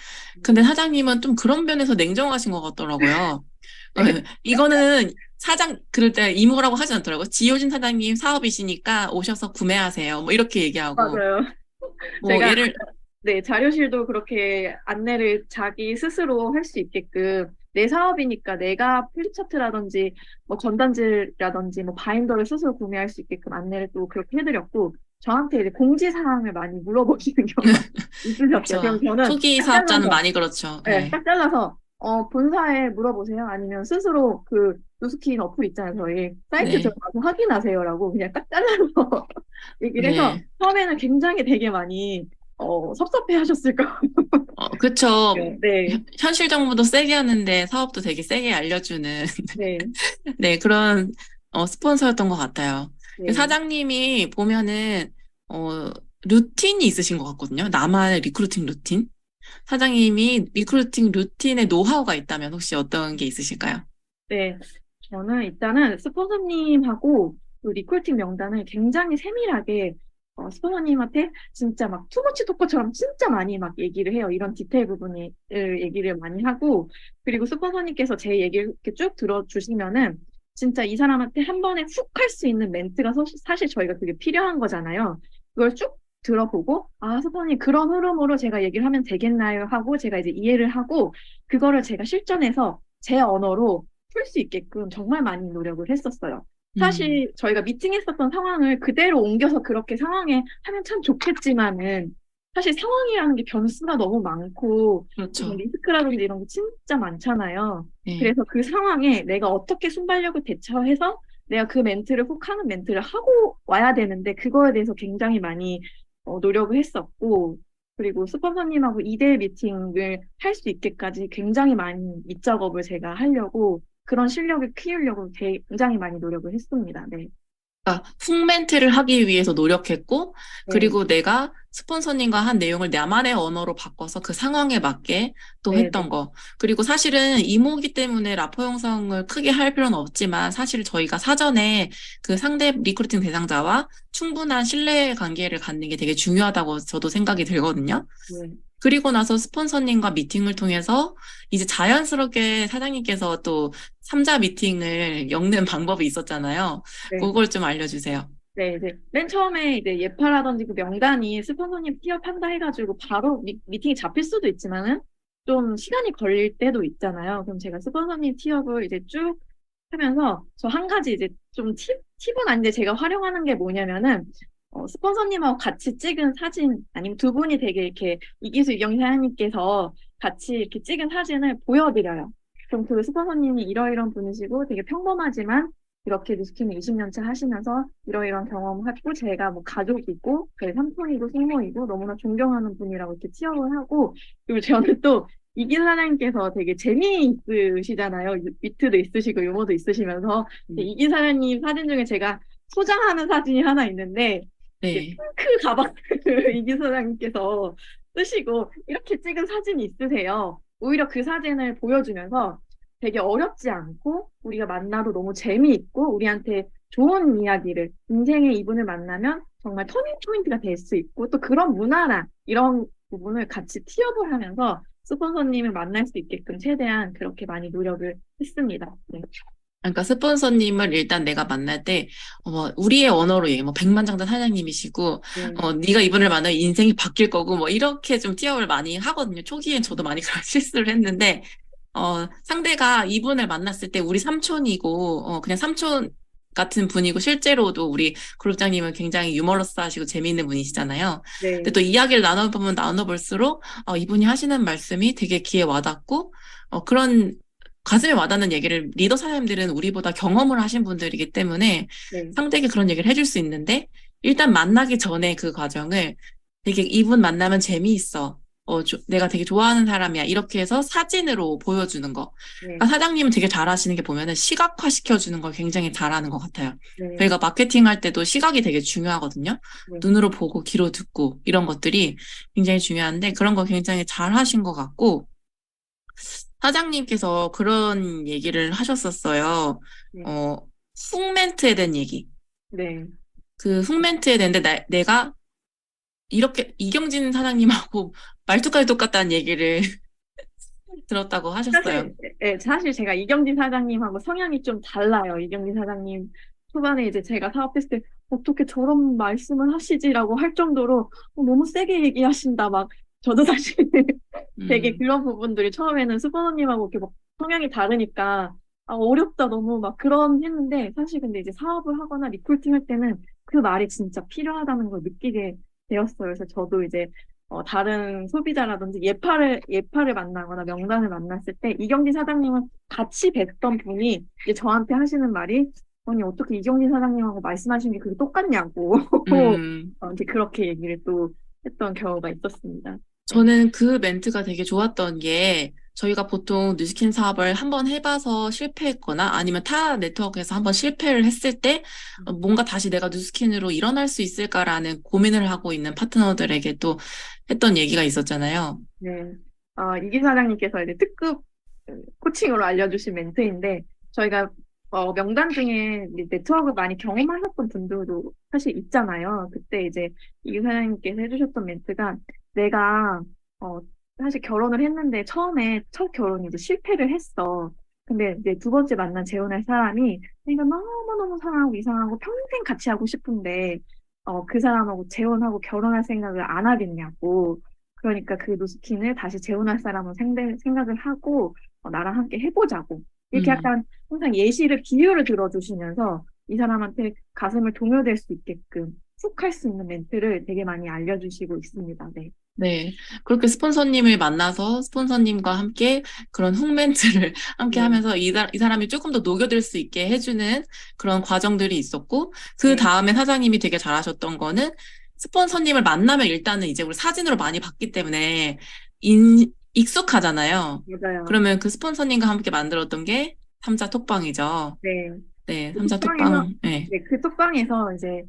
근데 사장님은 좀 그런 면에서 냉정하신 것 같더라고요. 이거는 그럴 때 이모라고 하지 않더라고요. 지효진 사장님 사업이시니까 오셔서 구매하세요. 뭐 이렇게 얘기하고.
맞아요.
뭐
제가
예를,
네, 자료실도 그렇게 안내를 자기 스스로 할 수 있게끔 내 사업이니까 내가 플리차트라든지 뭐 전단지라든지 뭐 바인더를 스스로 구매할 수 있게끔 안내를 또 그렇게 해드렸고 저한테 이제 공지사항을 많이 물어보시는 경우가 있으셨어요. 그럼
그렇죠.
저는
초기
딱
사업자는
잘라서
많이 그렇죠.
네,
네.
딱 잘라서 본사에 물어보세요. 아니면 스스로 그 누스킨 어플 있잖아요. 저희 사이트
네.
들어가서 확인하세요라고 그냥 딱 잘라서 얘기를 해서
네.
처음에는 굉장히 되게 많이 섭섭해 하셨을 거예요.
그쵸.
네,
현실 정보도 세게 하는데 사업도 되게 세게 알려주는
네,
네, 그런 스폰서였던 것 같아요.
네,
사장님이 보면은 어, 루틴이 있으신 것 같거든요. 나만의 리크루팅 루틴. 사장님이 리크루팅 루틴의 노하우가 있다면 혹시 어떤 게 있으실까요?
네. 저는 일단은 스폰서님하고 그 리크루팅 명단을 굉장히 세밀하게 스폰서님한테 진짜 막 투머치 토커처럼 진짜 많이 막 얘기를 해요. 이런 디테일 부분을 얘기를 많이 하고 그리고 스폰서님께서 제 얘기를 이렇게 쭉 들어주시면은 진짜 이 사람한테 한 번에 훅 할 수 있는 멘트가 사실 저희가 그게 필요한 거잖아요. 그걸 쭉 들어보고 스폰서님 그런 흐름으로 제가 얘기를 하면 되겠나요? 하고 제가 이제 이해를 하고 그거를 제가 실전에서 제 언어로 풀 수 있게끔 정말 많이 노력을 했었어요.
음,
사실 저희가 미팅했었던 상황을 그대로 옮겨서 그렇게 상황에 하면 참 좋겠지만은 사실 상황이라는 게 변수가 너무 많고 좀
그렇죠.
리스크라든지 이런 게 진짜 많잖아요.
네.
그래서 그 상황에 내가 어떻게 순발력을 대처해서 내가 그 멘트를 훅 하는 멘트를 하고 와야 되는데 그거에 대해서 굉장히 많이 노력을 했었고 그리고 스폰서님하고 2대1 미팅을 할 수 있게까지 굉장히 많이 밑작업을 제가 하려고 그런 실력을 키우려고 굉장히 많이 노력을 했습니다. 네.
그러니까 훅 멘트를 하기 위해서 노력했고,
네.
그리고 내가 스폰서님과 한 내용을 나만의 언어로 바꿔서 그 상황에 맞게 또
네, 네.
했던 거. 그리고 사실은 이모기 때문에 라포 형성을 크게 할 필요는 없지만, 사실 저희가 사전에 그 상대 리크루팅 대상자와 충분한 신뢰 관계를 갖는 게 되게 중요하다고 저도 생각이 들거든요.
네.
그리고 나서 스폰서님과 미팅을 통해서 이제 자연스럽게 사장님께서 또 3자 미팅을 엮는 방법이 있었잖아요.
네.
그걸 좀 알려주세요.
네, 네. 맨 처음에 이제 예파라든지 그 명단이 스폰서님 티업한다 해가지고 바로 미팅이 잡힐 수도 있지만은 좀 시간이 걸릴 때도 있잖아요. 그럼 제가 스폰서님 티업을 이제 쭉 하면서 저 한 가지 이제 좀 팁은 아닌데 제가 활용하는 게 뭐냐면은 스폰서님하고 같이 찍은 사진 아니면 두 분이 되게 이렇게 이기수 이경희 사장님께서 같이 이렇게 찍은 사진을 보여드려요. 그럼 그 스폰서님이 이러이러한 분이시고 되게 평범하지만 이렇게 뉴스킨을 20년째 하시면서 이러이러한 경험하고 제가 뭐 가족이고 제 삼촌이고 숙모이고 너무나 존경하는 분이라고 이렇게 취업을 하고 그리고 저는 또 이긴 사장님께서 되게 재미있으시잖아요. 위트도 있으시고 유머도 있으시면서 이긴 사장님 사진 중에 제가 소장하는 사진이 하나 있는데 이게
네.
핑크 가방을 이긴 사장님께서 쓰시고 이렇게 찍은 사진이 있으세요. 오히려 그 사진을 보여주면서 되게 어렵지 않고 우리가 만나도 너무 재미있고 우리한테 좋은 이야기를 인생의 이분을 만나면 정말 터닝 포인트가 될 수 있고 또 그런 문화나 이런 부분을 같이 티업을 하면서 스폰서님을 만날 수 있게끔 최대한 그렇게 많이 노력을 했습니다. 네.
그러니까 스폰서님을 일단 내가 만날 때, 우리의 언어로 얘기해. 뭐, 백만장자 사장님이시고,
네.
네가 이분을 만나면 인생이 바뀔 거고, 뭐, 이렇게 좀 티업을 많이 하거든요. 초기엔 저도 많이 그런 실수를 했는데, 상대가 이분을 만났을 때 우리 삼촌이고, 그냥 삼촌, 같은 분이고 실제로도 우리 그룹장님은 굉장히 유머러스하시고 재미있는 분이시잖아요.
네,
근데 또 이야기를 나눠보면 나눠볼수록 이분이 하시는 말씀이 되게 귀에 와닿고 그런 가슴에 와닿는 얘기를 리더 사장님들은 우리보다 경험을 하신 분들이기 때문에
네,
상대에게 그런 얘기를 해줄 수 있는데 일단 만나기 전에 그 과정을 되게 이분 만나면 재미있어. 내가 되게 좋아하는 사람이야. 이렇게 해서 사진으로 보여주는 거.
네,
그러니까 사장님은 되게 잘하시는 게 보면은 시각화 시켜주는 걸 굉장히 잘하는 것 같아요.
네,
저희가 마케팅 할 때도 시각이 되게 중요하거든요.
네.
눈으로 보고 귀로 듣고 이런 것들이 굉장히 중요한데 그런 거 굉장히 잘하신 것 같고 사장님께서 그런 얘기를 하셨었어요.
네.
훅 멘트에 대한 얘기.
네.
그 훅 멘트에 대한데 내가 이렇게 이경진 사장님하고 말투까지 똑같다는 얘기를 들었다고 하셨어요.
사실 제가 이경진 사장님하고 성향이 좀 달라요. 이경진 사장님 초반에 이제 제가 사업했을 때 어떻게 저런 말씀을 하시지라고 할 정도로 너무 세게 얘기하신다. 막 저도 사실 되게
음,
그런 부분들이 처음에는 수건언님하고 이렇게 막 성향이 다르니까 어렵다 너무 막 그런 했는데 사실 근데 이제 사업을 하거나 리크루팅 할 때는 그 말이 진짜 필요하다는 걸 느끼게 되었어요. 그래서 저도 이제 다른 소비자라든지 예파를 만나거나 명단을 만났을 때 이경진 사장님은 같이 뵀던 분이 이제 저한테 하시는 말이 아니 어떻게 이경진 사장님하고 말씀하시는 게 그게 똑같냐고 이제 그렇게 얘기를 또 했던 경우가 있었습니다. 네.
저는 그 멘트가 되게 좋았던 게 저희가 보통 뉴스킨 사업을 한번 해봐서 실패했거나 아니면 타 네트워크에서 한번 실패를 했을 때 뭔가 다시 내가 뉴스킨으로 일어날 수 있을까라는 고민을 하고 있는 파트너들에게 또 했던 얘기가 있었잖아요.
네. 이기 사장님께서 이제 특급 코칭으로 알려주신 멘트인데, 저희가 명단 중에 이제 네트워크 많이 경험하셨던 분들도 사실 있잖아요. 그때 이제 이기 사장님께서 해주셨던 멘트가, 내가, 사실 결혼을 했는데, 처음에 첫 결혼이 이제 실패를 했어. 근데 이제 두 번째 만난 재혼할 사람이, 내가 너무너무 사랑하고 이상하고 평생 같이 하고 싶은데, 그 사람하고 재혼하고 결혼할 생각을 안 하겠냐고. 그러니까 그 노스킨을 다시 재혼할 사람은 생각을 하고 나랑 함께 해보자고. 이렇게
음.
약간 항상 비유를 들어주시면서 이 사람한테 가슴을 동요될 수 있게끔 훅 할 수 있는 멘트를 되게 많이 알려주시고 있습니다. 네.
네. 그렇게 스폰서님을 만나서 스폰서님과 함께 그런 훅 멘트를 함께
네.
하면서 이 사람이 조금 더 녹여들 수 있게 해주는 그런 과정들이 있었고, 그
네.
다음에 사장님이 되게 잘하셨던 거는 스폰서님을 만나면 일단은 이제 우리 사진으로 많이 봤기 때문에 익숙하잖아요.
맞아요.
그러면 그 스폰서님과 함께 만들었던 게 삼자 톡방이죠.
네.
네,
그
삼자
톡방에서
톡방. 네.
네, 그 톡방에서 이제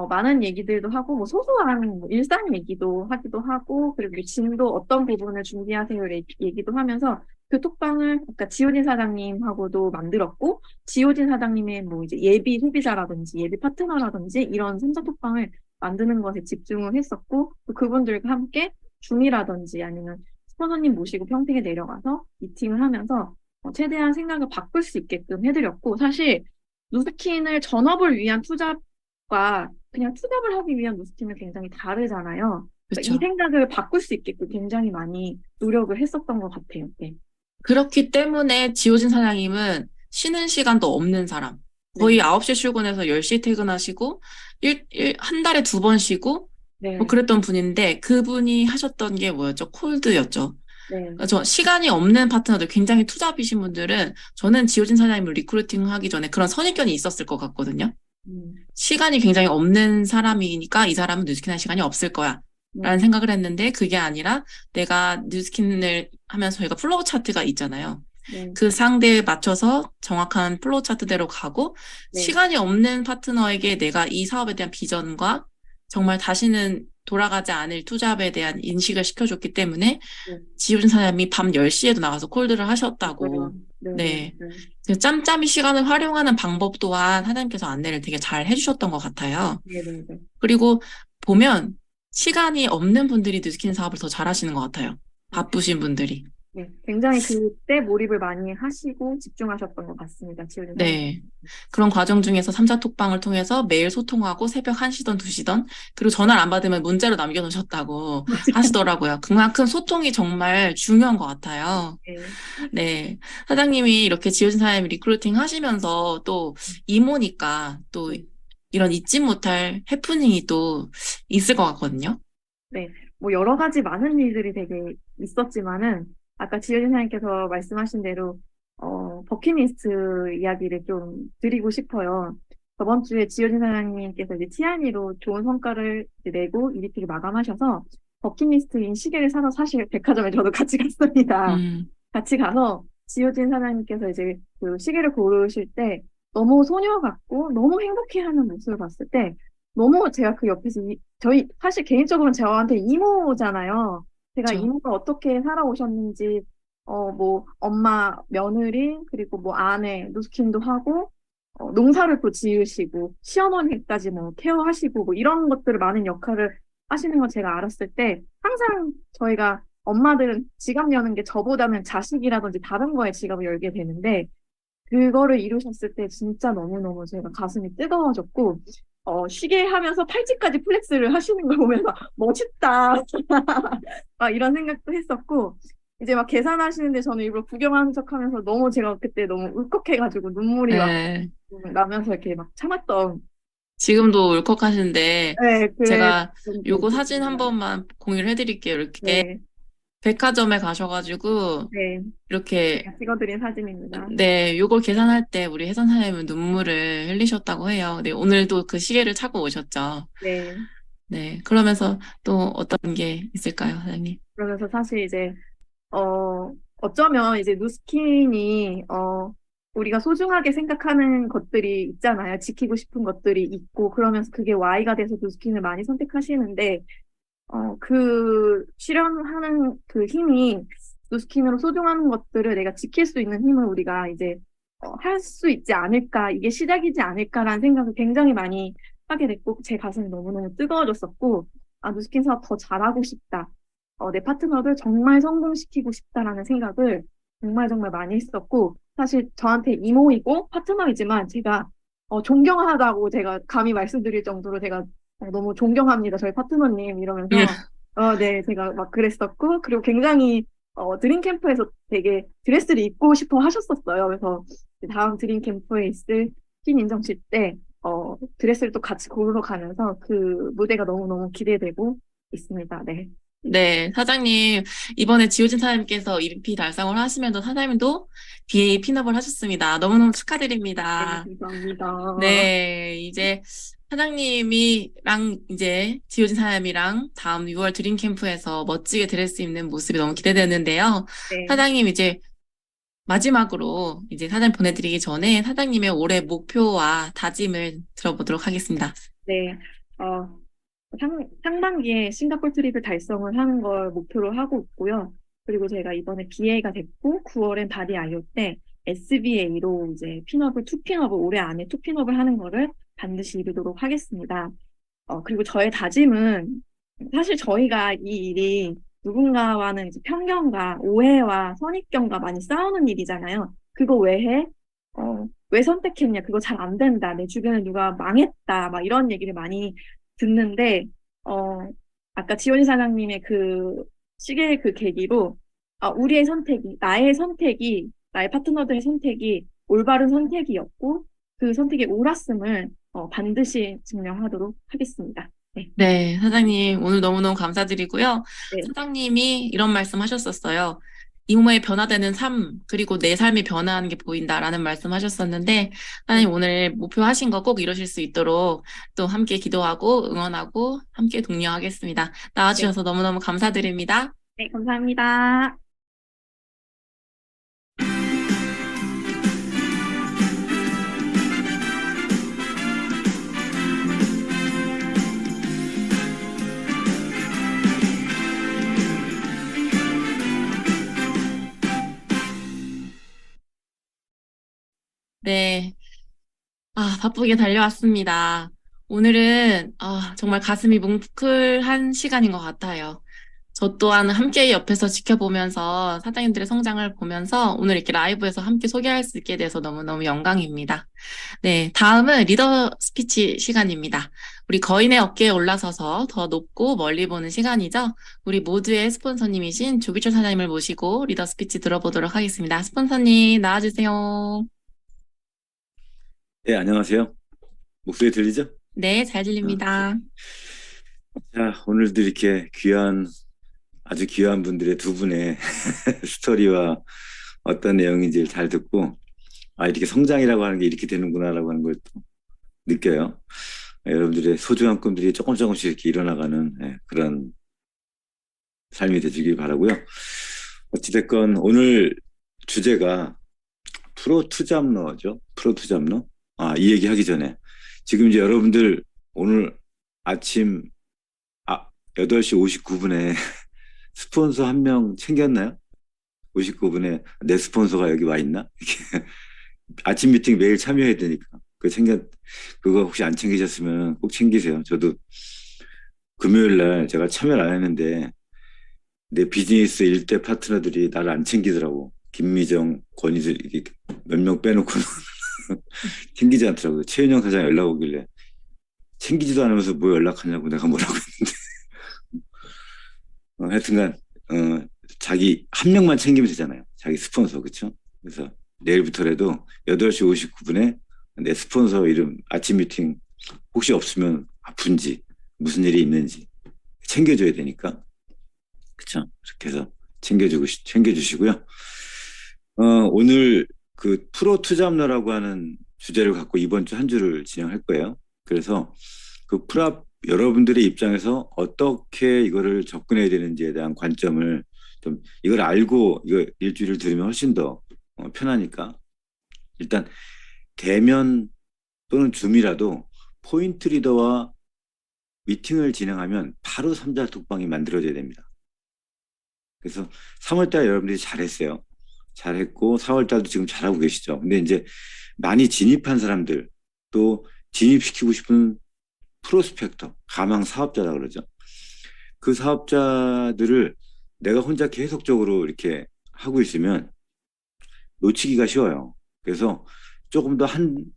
많은 얘기들도 하고 뭐 소소한 뭐 일상 얘기도 하기도 하고 그리고 진도 어떤 부분을 준비하세요 얘기도 하면서 그 톡방을 아까 지호진 사장님하고도 만들었고 지호진 사장님의 뭐 이제 예비 소비자라든지 예비 파트너라든지 이런 삼자 톡방을 만드는 것에 집중을 했었고 또 그분들과 함께 줌이라든지 아니면 스폰서님 모시고 평택에 내려가서 미팅을 하면서 최대한 생각을 바꿀 수 있게끔 해드렸고 사실 누스킨을 전업을 위한 투잡과 그냥 투잡을 하기 위한 누스킨은 굉장히 다르잖아요. 그러니까 이
그렇죠.
생각을 바꿀 수 있게끔 굉장히 많이 노력을 했었던 것 같아요. 네.
그렇기 때문에 지호진 사장님은 쉬는 시간도 없는 사람. 거의
네.
9시 출근해서 10시 퇴근하시고, 한 달에 2번 쉬고,
네.
뭐 그랬던 분인데, 그분이 하셨던 게 뭐였죠? 콜드였죠.
네.
그러니까 저 시간이 없는 파트너들, 굉장히 투잡이신 분들은 저는 지호진 사장님을 리크루팅 하기 전에 그런 선입견이 있었을 것 같거든요. 시간이 굉장히 없는 사람이니까 이 사람은 뉴스킨 할 시간이 없을 거야. 라는 생각을 했는데 그게 아니라 내가 뉴스킨을 하면서 저희가 플로우 차트가 있잖아요.
네.
그 상대에 맞춰서 정확한 플로우 차트대로 가고
네.
시간이 없는 파트너에게 내가 이 사업에 대한 비전과 정말 다시는 돌아가지 않을 투잡에 대한 인식을 시켜줬기 때문에
네.
지훈 사장님이 밤 10시에도 나가서 콜드를 하셨다고.
네.
네. 그 짬짬이 시간을 활용하는 방법 또한 사장님께서 안내를 되게 잘 해주셨던 것 같아요.
네. 네.
그리고 보면 시간이 없는 분들이 뉴스킨 사업을 더 잘하시는 것 같아요. 바쁘신 분들이.
네, 굉장히 그때 몰입을 많이 하시고 집중하셨던 것 같습니다. 지효진 사장님.
네. 그런 과정 중에서 삼자 톡방을 통해서 매일 소통하고 새벽 1시든 2시든 그리고 전화를 안 받으면 문자로 남겨놓으셨다고 하시더라고요. 그만큼 소통이 정말 중요한 것 같아요.
네.
네. 사장님이 이렇게 지효진 사장님 리크루팅 하시면서 또 이모니까 또
네.
이런 잊지 못할 해프닝이 또 있을 것 같거든요.
네, 뭐 여러 가지 많은 일들이 되게 있었지만은 아까 지효진 사장님께서 말씀하신 대로 버킷리스트 이야기를 좀 드리고 싶어요. 저번 주에 지효진 사장님께서 이제 T&E로 좋은 성과를 이제 내고 EDP를 마감하셔서 버킷리스트인 시계를 사러 사실 백화점에 저도 같이 갔습니다.
음,
같이 가서 지효진 사장님께서 이제 그 시계를 고르실 때 너무 소녀 같고 너무 행복해하는 모습을 봤을 때 너무 제가 그 옆에서 저희 사실 개인적으로는 저한테 이모잖아요. 제가
저,
이모가 어떻게 살아오셨는지 뭐 엄마 며느리 그리고 뭐 아내 누스킨도 하고 농사를 또 지으시고 시어머니까지 뭐 케어하시고 뭐 이런 것들을 많은 역할을 하시는 걸 제가 알았을 때 항상 저희가 엄마들은 지갑 여는 게 저보다는 자식이라든지 다른 거에 지갑을 열게 되는데 그거를 이루셨을 때 진짜 너무너무 제가 가슴이 뜨거워졌고 쉬게 하면서 팔찌까지 플렉스를 하시는 걸 보면서 멋있다. 이런 생각도 했었고 이제 막 계산하시는데 저는 일부러 구경하는 척하면서 너무 제가 그때 너무 울컥해가지고 눈물이 막
네.
나면서 이렇게 막 참았던
지금도 울컥하시는데
네, 그래
제가 요거 사진 한 번만 공유를 해드릴게요. 이렇게
네,
백화점에 가셔가지고
네,
이렇게
제가 찍어드린 사진입니다.
네, 요걸 계산할 때 우리 혜선 사장님은 눈물을 흘리셨다고 해요. 네, 오늘도 그 시계를 차고 오셨죠.
네.
네, 그러면서 또 어떤 게 있을까요, 사장님?
그러면서 사실 이제 어쩌면 이제 누스킨이 우리가 소중하게 생각하는 것들이 있잖아요. 지키고 싶은 것들이 있고 그러면서 그게 Y가 돼서 누스킨을 많이 선택하시는데 그 실현하는 그 힘이 누스킨으로 소중한 것들을 내가 지킬 수 있는 힘을 우리가 이제 할 수 있지 않을까, 이게 시작이지 않을까라는 생각을 굉장히 많이 하게 됐고, 제 가슴이 너무너무 뜨거워졌었고, 누스킨 사업 더 잘하고 싶다. 내 파트너를 정말 성공시키고 싶다라는 생각을 정말 정말 많이 했었고, 사실 저한테 이모이고 파트너이지만 제가 존경하다고 제가 감히 말씀드릴 정도로 제가 너무 존경합니다. 저희 파트너님 이러면서 네, 제가 막 그랬었고 그리고 굉장히 드림 캠프에서 되게 드레스를 입고 싶어 하셨었어요. 그래서 다음 드림 캠프에 있을 신 인정식 때 드레스를 또 같이 고르러 가면서 그 무대가 너무너무 기대되고 있습니다. 네.
네, 사장님, 이번에 지효진 사장님께서 EDP 달성을 하시면서 사장님도 BA 핀업을 하셨습니다. 너무너무
네,
축하드립니다.
감사합니다.
네, 이제 사장님이랑 이제 지효진 사장님이랑 다음 6월 드림 캠프에서 멋지게 드레스 입는 모습이 너무 기대되는데요.
네.
사장님 이제 마지막으로 이제 사장 보내드리기 전에 사장님의 올해 목표와 다짐을 들어보도록 하겠습니다.
네. 상반기에 싱가포르 트립을 달성을 하는 걸 목표로 하고 있고요. 그리고 제가 이번에 BA가 됐고 9월엔 바디 아이오 때 SBA로 이제 투핀업을 올해 안에 투핀업을 하는 거를 반드시 이루도록 하겠습니다. 그리고 저의 다짐은 사실 저희가 이 일이 누군가와는 이제 편견과 오해와 선입견과 많이 싸우는 일이잖아요. 그거 왜 해? 왜 선택했냐? 그거 잘 안 된다. 내 주변에 누가 망했다. 막 이런 얘기를 많이 듣는데, 아까 지원이 사장님의 그 시계의 그 계기로, 우리의 선택이, 나의 파트너들의 선택이 올바른 선택이었고, 그 선택이 옳았음을 반드시 증명하도록 하겠습니다. 네.
네, 사장님 오늘 너무너무 감사드리고요.
네.
사장님이 이런 말씀 하셨었어요. 이모의 변화되는 삶, 그리고 내 삶이 변화하는 게 보인다라는 말씀 하셨었는데, 사장님 오늘 목표하신 거 꼭 이루실 수 있도록 또 함께 기도하고 응원하고 함께 독려하겠습니다. 나와주셔서 너무너무 감사드립니다.
네, 감사합니다.
네. 바쁘게 달려왔습니다. 오늘은 정말 가슴이 뭉클한 시간인 것 같아요. 저 또한 함께 옆에서 지켜보면서 사장님들의 성장을 보면서 오늘 이렇게 라이브에서 함께 소개할 수 있게 돼서 너무너무 영광입니다. 네, 다음은 리더 스피치 시간입니다. 우리 거인의 어깨에 올라서서 더 높고 멀리 보는 시간이죠. 우리 모두의 스폰서님이신 조기철 사장님을 모시고 리더 스피치 들어보도록 하겠습니다. 스폰서님 나와주세요.
네, 안녕하세요. 목소리 들리죠?
네, 잘 들립니다.
자, 오늘도 이렇게 아주 귀한 분들의 두 분의 스토리와 어떤 내용인지를 잘 듣고, 이렇게 성장이라고 하는 게 이렇게 되는구나라고 하는 걸 또 느껴요. 여러분들의 소중한 꿈들이 조금 조금씩 이렇게 일어나가는 그런 삶이 되시길 바라고요. 어찌됐건 오늘 주제가 프로 투잡러죠. 프로 투잡러. 이 얘기 하기 전에 지금 이제 여러분들 오늘 아침 8시 59분에 스폰서 한 명 챙겼나요? 59분에 내 스폰서가 여기 와 있나? 이렇게 아침 미팅 매일 참여해야 되니까. 그거 혹시 안 챙기셨으면 꼭 챙기세요. 저도 금요일 날 제가 참여를 안 했는데 내 비즈니스 일대 파트너들이 나를 안 챙기더라고. 김미정, 권희슬 이렇게 몇 명 빼놓고는 챙기지 않더라고요. 최은영 사장 연락 오길래 챙기지도 않으면서 뭐 연락하냐고 내가 뭐라고 했는데 하여튼간 자기 한 명만 챙기면 되잖아요. 자기 스폰서, 그렇죠? 그래서 내일부터라도 8시 59분에 내 스폰서 이름 아침 미팅 혹시 없으면 아픈지 무슨 일이 있는지 챙겨줘야 되니까, 그렇죠? 그렇게 해서 챙겨주시고요. 오늘 그 프로 투잡러라고 하는 주제를 갖고 이번 주 한 주를 진행할 거예요. 그래서 그 여러분들의 입장에서 어떻게 이거를 접근해야 되는지에 대한 관점을 좀 이걸 알고 이거 일주일을 들으면 훨씬 더 편하니까 일단 대면 또는 줌이라도 포인트 리더와 미팅을 진행하면 바로 3자 독방이 만들어져야 됩니다. 그래서 3월달 여러분들이 잘했어요. 잘했고 4월달도 지금 잘하고 계시죠. 근데 이제 많이 진입한 사람들 또 진입시키고 싶은 프로스펙터, 가망 사업자라 그러죠. 그 사업자들을 내가 혼자 계속적으로 이렇게 하고 있으면 놓치기가 쉬워요. 그래서 조금 더 한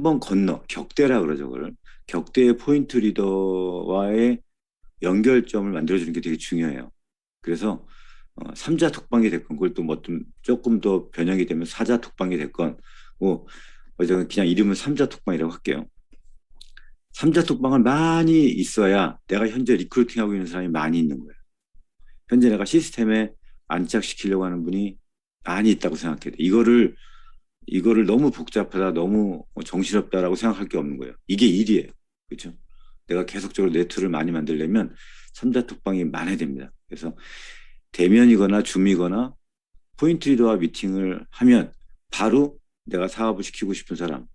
번 건너, 격대라 그러죠. 그걸. 격대의 포인트 리더와의 연결점을 만들어주는 게 되게 중요해요. 그래서 3자 톡방이 됐건, 그걸 또 뭐 좀 조금 더 변형이 되면 4자 톡방이 됐건, 제가 그냥 이름은 3자 톡방이라고 할게요. 3자 톡방을 많이 있어야 내가 현재 리크루팅하고 있는 사람이 많이 있는 거예요. 현재 내가 시스템에 안착시키려고 하는 분이 많이 있다고 생각해야 돼. 이거를 너무 복잡하다, 너무 정신없다라고 생각할 게 없는 거예요. 이게 일이에요. 그렇죠? 내가 계속적으로 네트워크를 많이 만들려면 3자 톡방이 많아야 됩니다. 그래서 대면이거나 줌이거나 포인트 리더와 미팅을 하면 바로 내가 사업을 시키고 싶은 사람,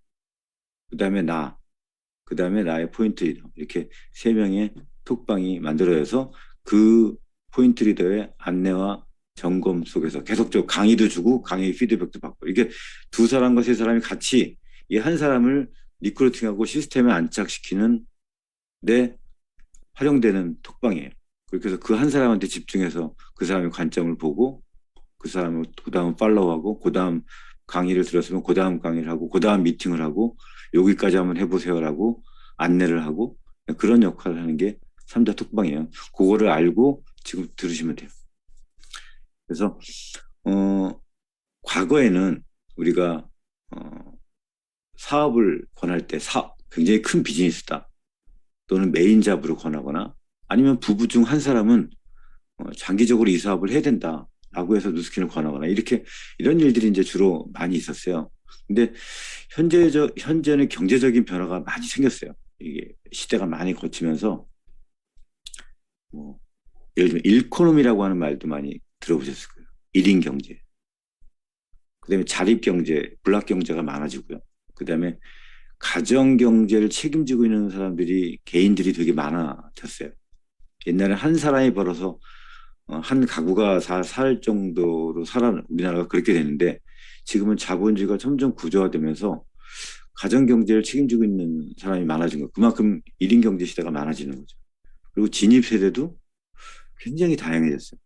그다음에 나의 포인트 리더, 이렇게 3명의 톡방이 만들어져서 그 포인트 리더의 안내와 점검 속에서 계속적으로 강의도 주고 강의 피드백도 받고, 이게 2사람과 3사람이 같이 이 한 사람을 리크루팅하고 시스템에 안착시키는 데 활용되는 톡방이에요. 그래서 그 한 사람한테 집중해서 그 사람의 관점을 보고 그 사람을 그다음 팔로우하고 그다음 강의를 들었으면 그다음 강의를 하고 그다음 미팅을 하고 여기까지 한번 해보세요라고 안내를 하고, 그런 역할을 하는 게 3자 톡방이에요. 그거를 알고 지금 들으시면 돼요. 그래서 과거에는 우리가 사업을 권할 때 굉장히 큰 비즈니스다 또는 메인 잡으로 권하거나 아니면 부부 중 한 사람은 장기적으로 이 사업을 해야 된다라고 해서 누스킨을 권하거나 이런 일들이 이제 주로 많이 있었어요. 근데 현재는 경제적인 변화가 많이 생겼어요. 이게 시대가 많이 거치면서 예를 들면 일코노미라고 하는 말도 많이 들어보셨을 거예요. 1인 경제. 그다음에 자립 경제, 블락 경제가 많아지고요. 그다음에 가정 경제를 책임지고 있는 개인들이 되게 많아졌어요. 옛날에 한 사람이 벌어서 한 가구가 살 정도로 우리나라가 그렇게 되는데 지금은 자본주의가 점점 구조화되면서 가정 경제를 책임지고 있는 사람이 많아진 거예요. 그만큼 1인 경제 시대가 많아지는 거죠. 그리고 진입 세대도 굉장히 다양해졌어요.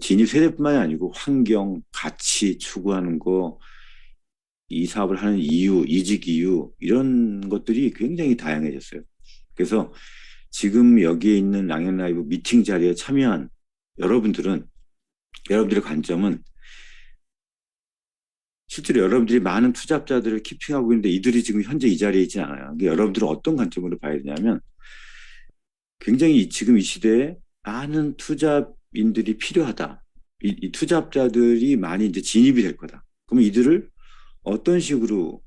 진입 세대뿐만이 아니고 환경, 가치 추구하는 거, 이 사업을 하는 이유, 이직 이유 이런 것들이 굉장히 다양해졌어요. 그래서 지금 여기에 있는 랑앤 라이브 미팅 자리에 참여한 여러분들의 관점은 실제로 여러분들이 많은 투자자들을 키핑하고 있는데 이들이 지금 현재 이 자리에 있지 않아요. 여러분들은 어떤 관점으로 봐야 되냐면 굉장히 지금 이 시대에 많은 투자인들이 필요하다. 이 투자자들이 많이 이제 진입이 될 거다. 그러면 이들을 어떤 식으로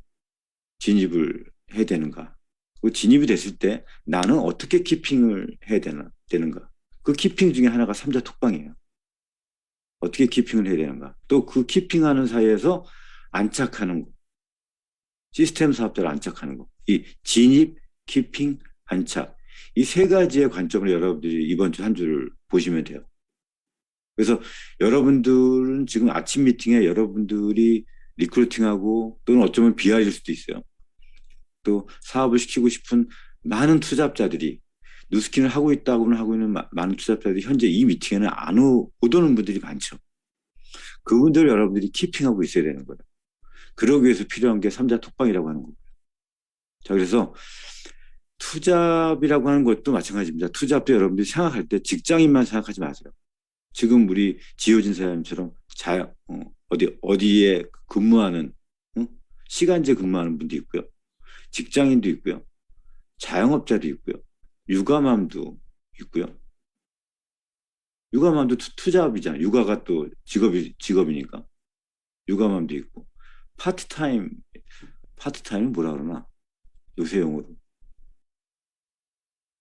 진입을 해야 되는가? 그 진입이 됐을 때 나는 어떻게 키핑을 해야 되는가? 그 키핑 중에 하나가 삼자 톡방이에요. 어떻게 키핑을 해야 되는가? 또 그 키핑하는 사이에서 안착하는 거. 시스템 사업자를 안착하는 거. 이 진입, 키핑, 안착. 이 세 가지의 관점으로 여러분들이 이번 주 한 주를 보시면 돼요. 그래서 여러분들은 지금 아침 미팅에 여러분들이 리크루팅하고 또는 어쩌면 BR일 수도 있어요. 또 사업을 시키고 싶은 많은 투자자들이 뉴스킨을 하고 있다고는 하고 있는 많은 투자자들이 현재 이 미팅에는 못 오는 분들이 많죠. 그분들 여러분들이 키핑하고 있어야 되는 거예요. 그러기 위해서 필요한 게 삼자 톡방이라고 하는 거고요. 자, 그래서 투잡이라고 하는 것도 마찬가지입니다. 투잡도 여러분들이 생각할 때 직장인만 생각하지 마세요. 지금 우리 지효진 사장님처럼 어디에 근무하는, 시간제 근무하는 분도 있고요. 직장인도 있고요. 자영업자도 있고요. 육아맘도 있고요. 육아맘도 투잡이잖아요. 육아가 또 직업이니까. 육아맘도 있고. 파트타임은 뭐라 그러나? 요새 용어로.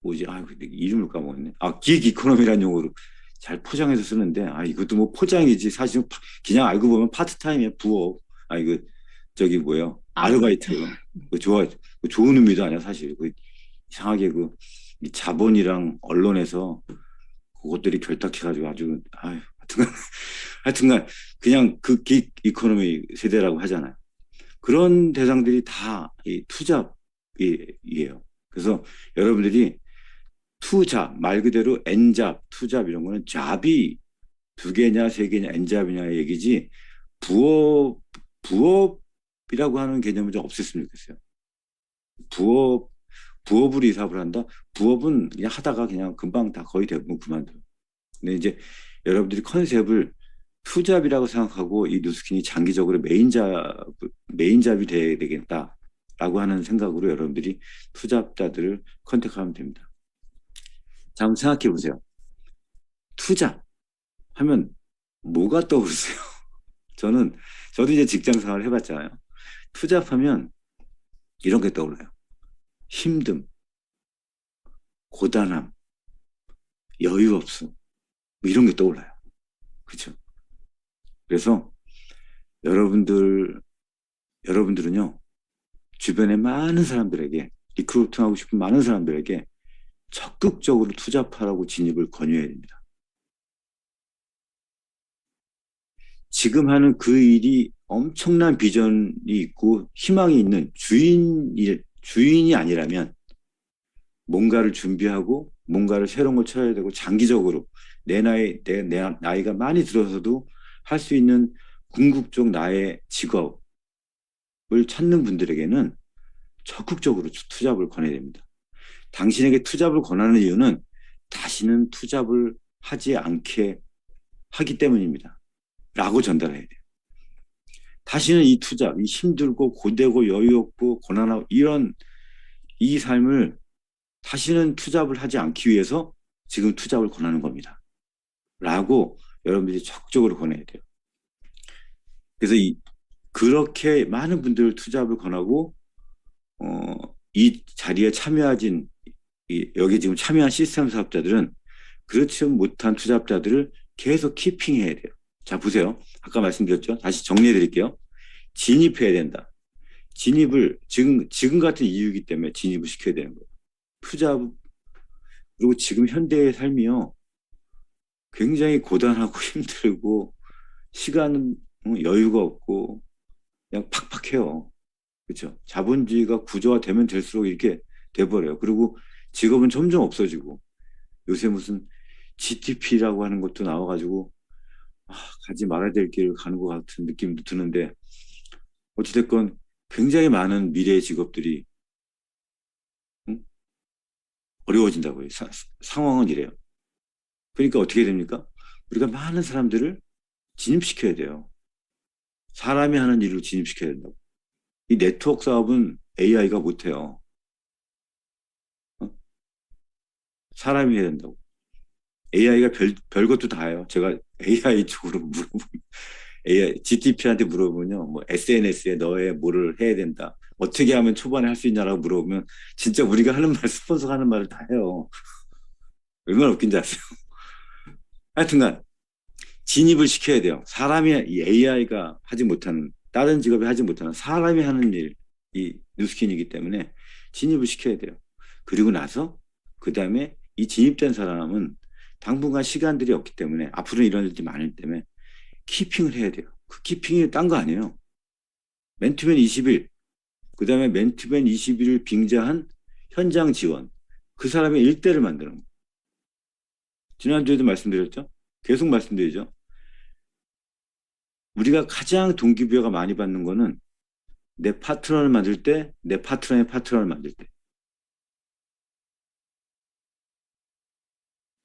뭐지? 근데 이름을 까먹었네. 기획 이코노미라는 용어로 잘 포장해서 쓰는데, 이것도 뭐 포장이지. 사실 그냥 알고 보면 파트타임이야, 부업. 저기 뭐예요? 아르바이트. 좋은 의미도 아니야, 사실. 이상하게 이 자본이랑 언론에서 그것들이 결탁해가지고 아주, 하여튼간, 그냥 그 기획 이코노미 세대라고 하잖아요. 그런 대상들이 다 이 투잡이에요. 그래서 여러분들이 투잡, 말 그대로 N잡, 투잡 이런 거는 잡이 2개냐, 3개냐, N잡이냐 얘기지 부업이라고 하는 개념을 좀 없앴으면 좋겠어요. 부업으로 이 사업을 한다? 부업은 그냥 하다가 그냥 금방 다 거의 대부분 그만둬요. 근데 이제 여러분들이 컨셉을 투잡이라고 생각하고 이 뉴스킨이 장기적으로 메인잡이 돼야 되겠다라고 하는 생각으로 여러분들이 투잡자들을 컨택하면 됩니다. 자, 한번 생각해 보세요. 투잡 하면 뭐가 떠오르세요? 저도 이제 직장 생활을 해봤잖아요. 투잡하면 이런 게 떠올라요. 힘듦, 고단함, 여유 없음, 뭐 이런 게 떠올라요. 그렇죠? 그래서 여러분들은요, 주변의 많은 사람들에게, 리크루팅하고 싶은 많은 사람들에게 적극적으로 투잡하라고 진입을 권유해야 됩니다. 지금 하는 그 일이 엄청난 비전이 있고 희망이 있는 주인이 아니라면 뭔가를 준비하고 뭔가를 새로운 걸 쳐야 되고 장기적으로 내 나이가 많이 들어서도 할 수 있는 궁극적 나의 직업을 찾는 분들에게는 적극적으로 투잡을 권해야 됩니다. 당신에게 투잡을 권하는 이유는 다시는 투잡을 하지 않게 하기 때문입니다. 라고 전달해야 돼요. 다시는 이 투잡, 이 힘들고 고되고 여유 없고 고난하고 이 삶을 다시는 투잡을 하지 않기 위해서 지금 투잡을 권하는 겁니다. 라고 여러분들이 적극적으로 권해야 돼요. 그래서 그렇게 많은 분들 투잡을 권하고 이 자리에 여기 지금 참여한 시스템 사업자들은 그렇지 못한 투잡자들을 계속 키핑해야 돼요. 자, 보세요. 아까 말씀드렸죠? 다시 정리해 드릴게요. 진입해야 된다. 진입을 지금 같은 이유이기 때문에 진입을 시켜야 되는 거예요. 투잡, 그리고 지금 현대의 삶이요. 굉장히 고단하고 힘들고 시간은 여유가 없고 그냥 팍팍해요. 그렇죠? 자본주의가 구조화되면 될수록 이렇게 돼버려요. 그리고 직업은 점점 없어지고 요새 무슨 GTP라고 하는 것도 나와가지고 가지 말아야 될 길을 가는 것 같은 느낌도 드는데 어찌됐건 굉장히 많은 미래의 직업들이 응? 어려워진다고요. 상황은 이래요. 그러니까 어떻게 됩니까? 우리가 많은 사람들을 진입시켜야 돼요. 사람이 하는 일을 진입시켜야 된다고. 이 네트워크 사업은 AI가 못해요. 어? 사람이 해야 된다고. AI가 별 것도 다 해요. 제가 AI 쪽으로 물어보면, AI, GTP한테 물어보면요. 뭐 SNS에 너의 뭐를 해야 된다. 어떻게 하면 초반에 할 수 있냐라고 물어보면 진짜 우리가 하는 말, 스폰서가 하는 말을 다 해요. 얼마나 웃긴지 아세요? 하여튼간 진입을 시켜야 돼요. 사람이 이 AI가 하지 못하는 다른 직업이 하지 못하는 사람이 하는 일이 뉴스킨이기 때문에 진입을 시켜야 돼요. 그리고 나서 그 다음에 이 진입된 사람은 당분간 시간들이 없기 때문에 앞으로는 이런 일들이 많기 때문에 키핑을 해야 돼요. 그 키핑이 딴 거 아니에요. 맨투맨 20일, 그 다음에 맨투맨 21을 빙자한 현장 지원, 그 사람의 일대를 만드는 거예요. 지난주에도 말씀드렸죠? 계속 말씀드리죠? 우리가 가장 동기부여가 많이 받는 거는 내 파트너를 만들 때, 내 파트너의 파트너를 만들 때.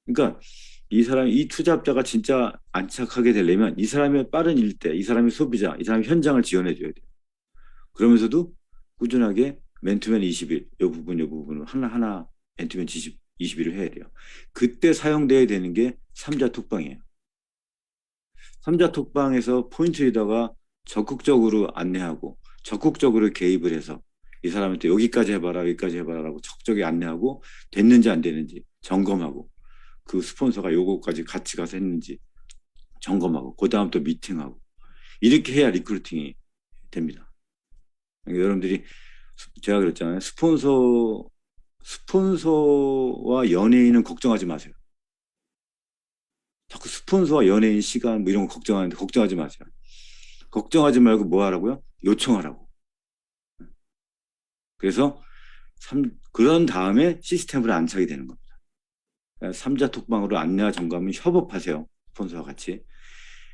그러니까 이 투자자가 진짜 안착하게 되려면 이 사람의 빠른 일대, 이 사람의 소비자, 이 사람의 현장을 지원해 줘야 돼요. 그러면서도 꾸준하게 맨투맨 20일, 요 부분을 하나하나 맨투맨 20일을 해야 돼요. 그때 사용돼야 되는 게 삼자 톡방이에요. 삼자 톡방에서 포인트 리더가 적극적으로 안내하고 적극적으로 개입을 해서 이 사람한테 여기까지 해봐라, 여기까지 해봐라라고 적극적으로 안내하고 됐는지 안 되는지 점검하고 그 스폰서가 요거까지 같이 가서 했는지 점검하고 그 다음 또 미팅하고 이렇게 해야 리크루팅이 됩니다. 그러니까 여러분들이 제가 그랬잖아요. 스폰서와 연예인은 걱정하지 마세요. 자꾸 스폰서와 연예인 시간 뭐 이런 거 걱정하는데 걱정하지 마세요. 걱정하지 말고 뭐 하라고요? 요청하라고. 그래서 그런 다음에 시스템으로 안착이 되는 겁니다. 삼자 톡방으로 안내와 점검은 협업하세요. 스폰서와 같이.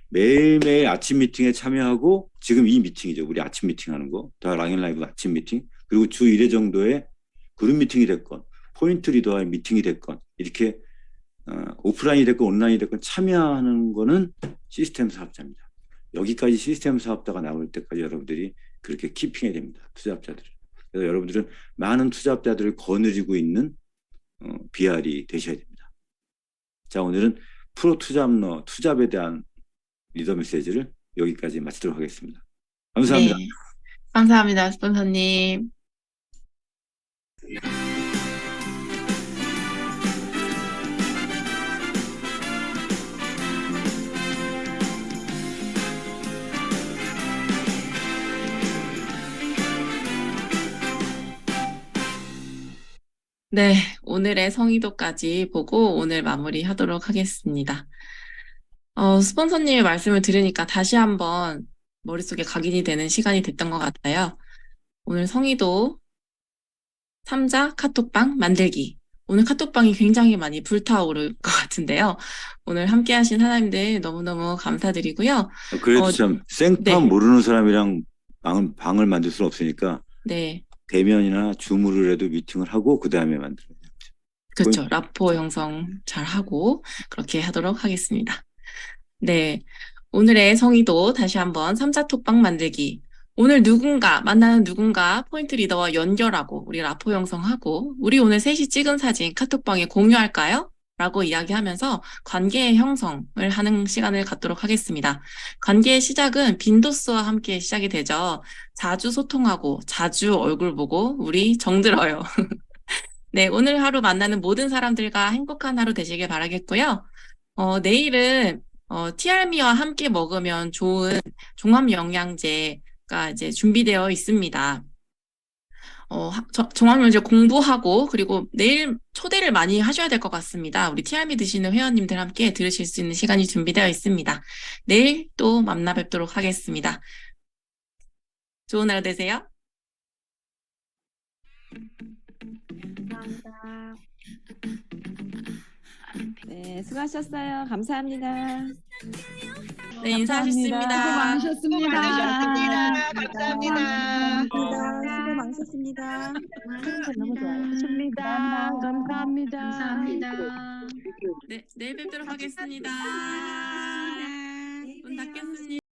매일매일 아침 미팅에 참여하고 지금 이 미팅이죠. 우리 아침 미팅하는 거. 다 랑인 라이브 아침 미팅. 그리고 주 1회 정도의 그룹 미팅이 됐건 포인트 리더와의 미팅이 됐건 이렇게 오프라인이 됐건 온라인이 됐건 참여하는 거는 시스템 사업자입니다. 여기까지 시스템 사업자가 나올 때까지 여러분들이 그렇게 키핑해야 됩니다. 투자업자들을. 그래서 여러분들은 많은 투자업자들을 거느리고 있는 BR이 되셔야 됩니다. 자, 오늘은 프로 투잡러, 투잡에 대한 리더 메시지를 여기까지 마치도록 하겠습니다. 감사합니다.
네, 감사합니다, 스폰서님. 네, 오늘의 성의도까지 보고 오늘 마무리하도록 하겠습니다. 스폰서님의 말씀을 들으니까 다시 한번 머릿속에 각인이 되는 시간이 됐던 것 같아요. 오늘 성의도 3자 카톡방 만들기. 오늘 카톡방이 굉장히 많이 불타오를 것 같은데요. 오늘 함께 하신 하나님들 너무너무 감사드리고요.
그래도 참 생판
네.
모르는 사람이랑 방을 만들 수는 없으니까
네,
대면이나 줌으로 해도 미팅을 하고 그 다음에 만들어요.
그렇죠. 라포 형성 잘 하고 그렇게 하도록 하겠습니다. 네, 오늘의 성의도 다시 한번 3자 톡방 만들기. 오늘 만나는 누군가 포인트 리더와 연결하고 우리 라포 형성하고 우리 오늘 셋이 찍은 사진 카톡방에 공유할까요? 라고 이야기하면서 관계의 형성을 하는 시간을 갖도록 하겠습니다. 관계의 시작은 빈도수와 함께 시작이 되죠. 자주 소통하고 자주 얼굴 보고 우리 정들어요. 네, 오늘 하루 만나는 모든 사람들과 행복한 하루 되시길 바라겠고요. 내일은 TRM와 함께 먹으면 좋은 종합 영양제가 이제 준비되어 있습니다. 종합영양제 공부하고 그리고 내일 초대를 많이 하셔야 될 것 같습니다. 우리 TRM 드시는 회원님들 함께 들으실 수 있는 시간이 준비되어 있습니다. 내일 또 만나 뵙도록 하겠습니다. 좋은 하루 되세요.
감사합니다.
네, 수고하셨어요. 감사합니다.
네, 인사하셨습니다.
수고 많으셨습니다. 감사합니다.
수고 많으셨습니다.
너무 좋아요.
좋습니다. 감사합니다.
네, 내일 뵙도록 하겠습니다. 문 닫겠습니다.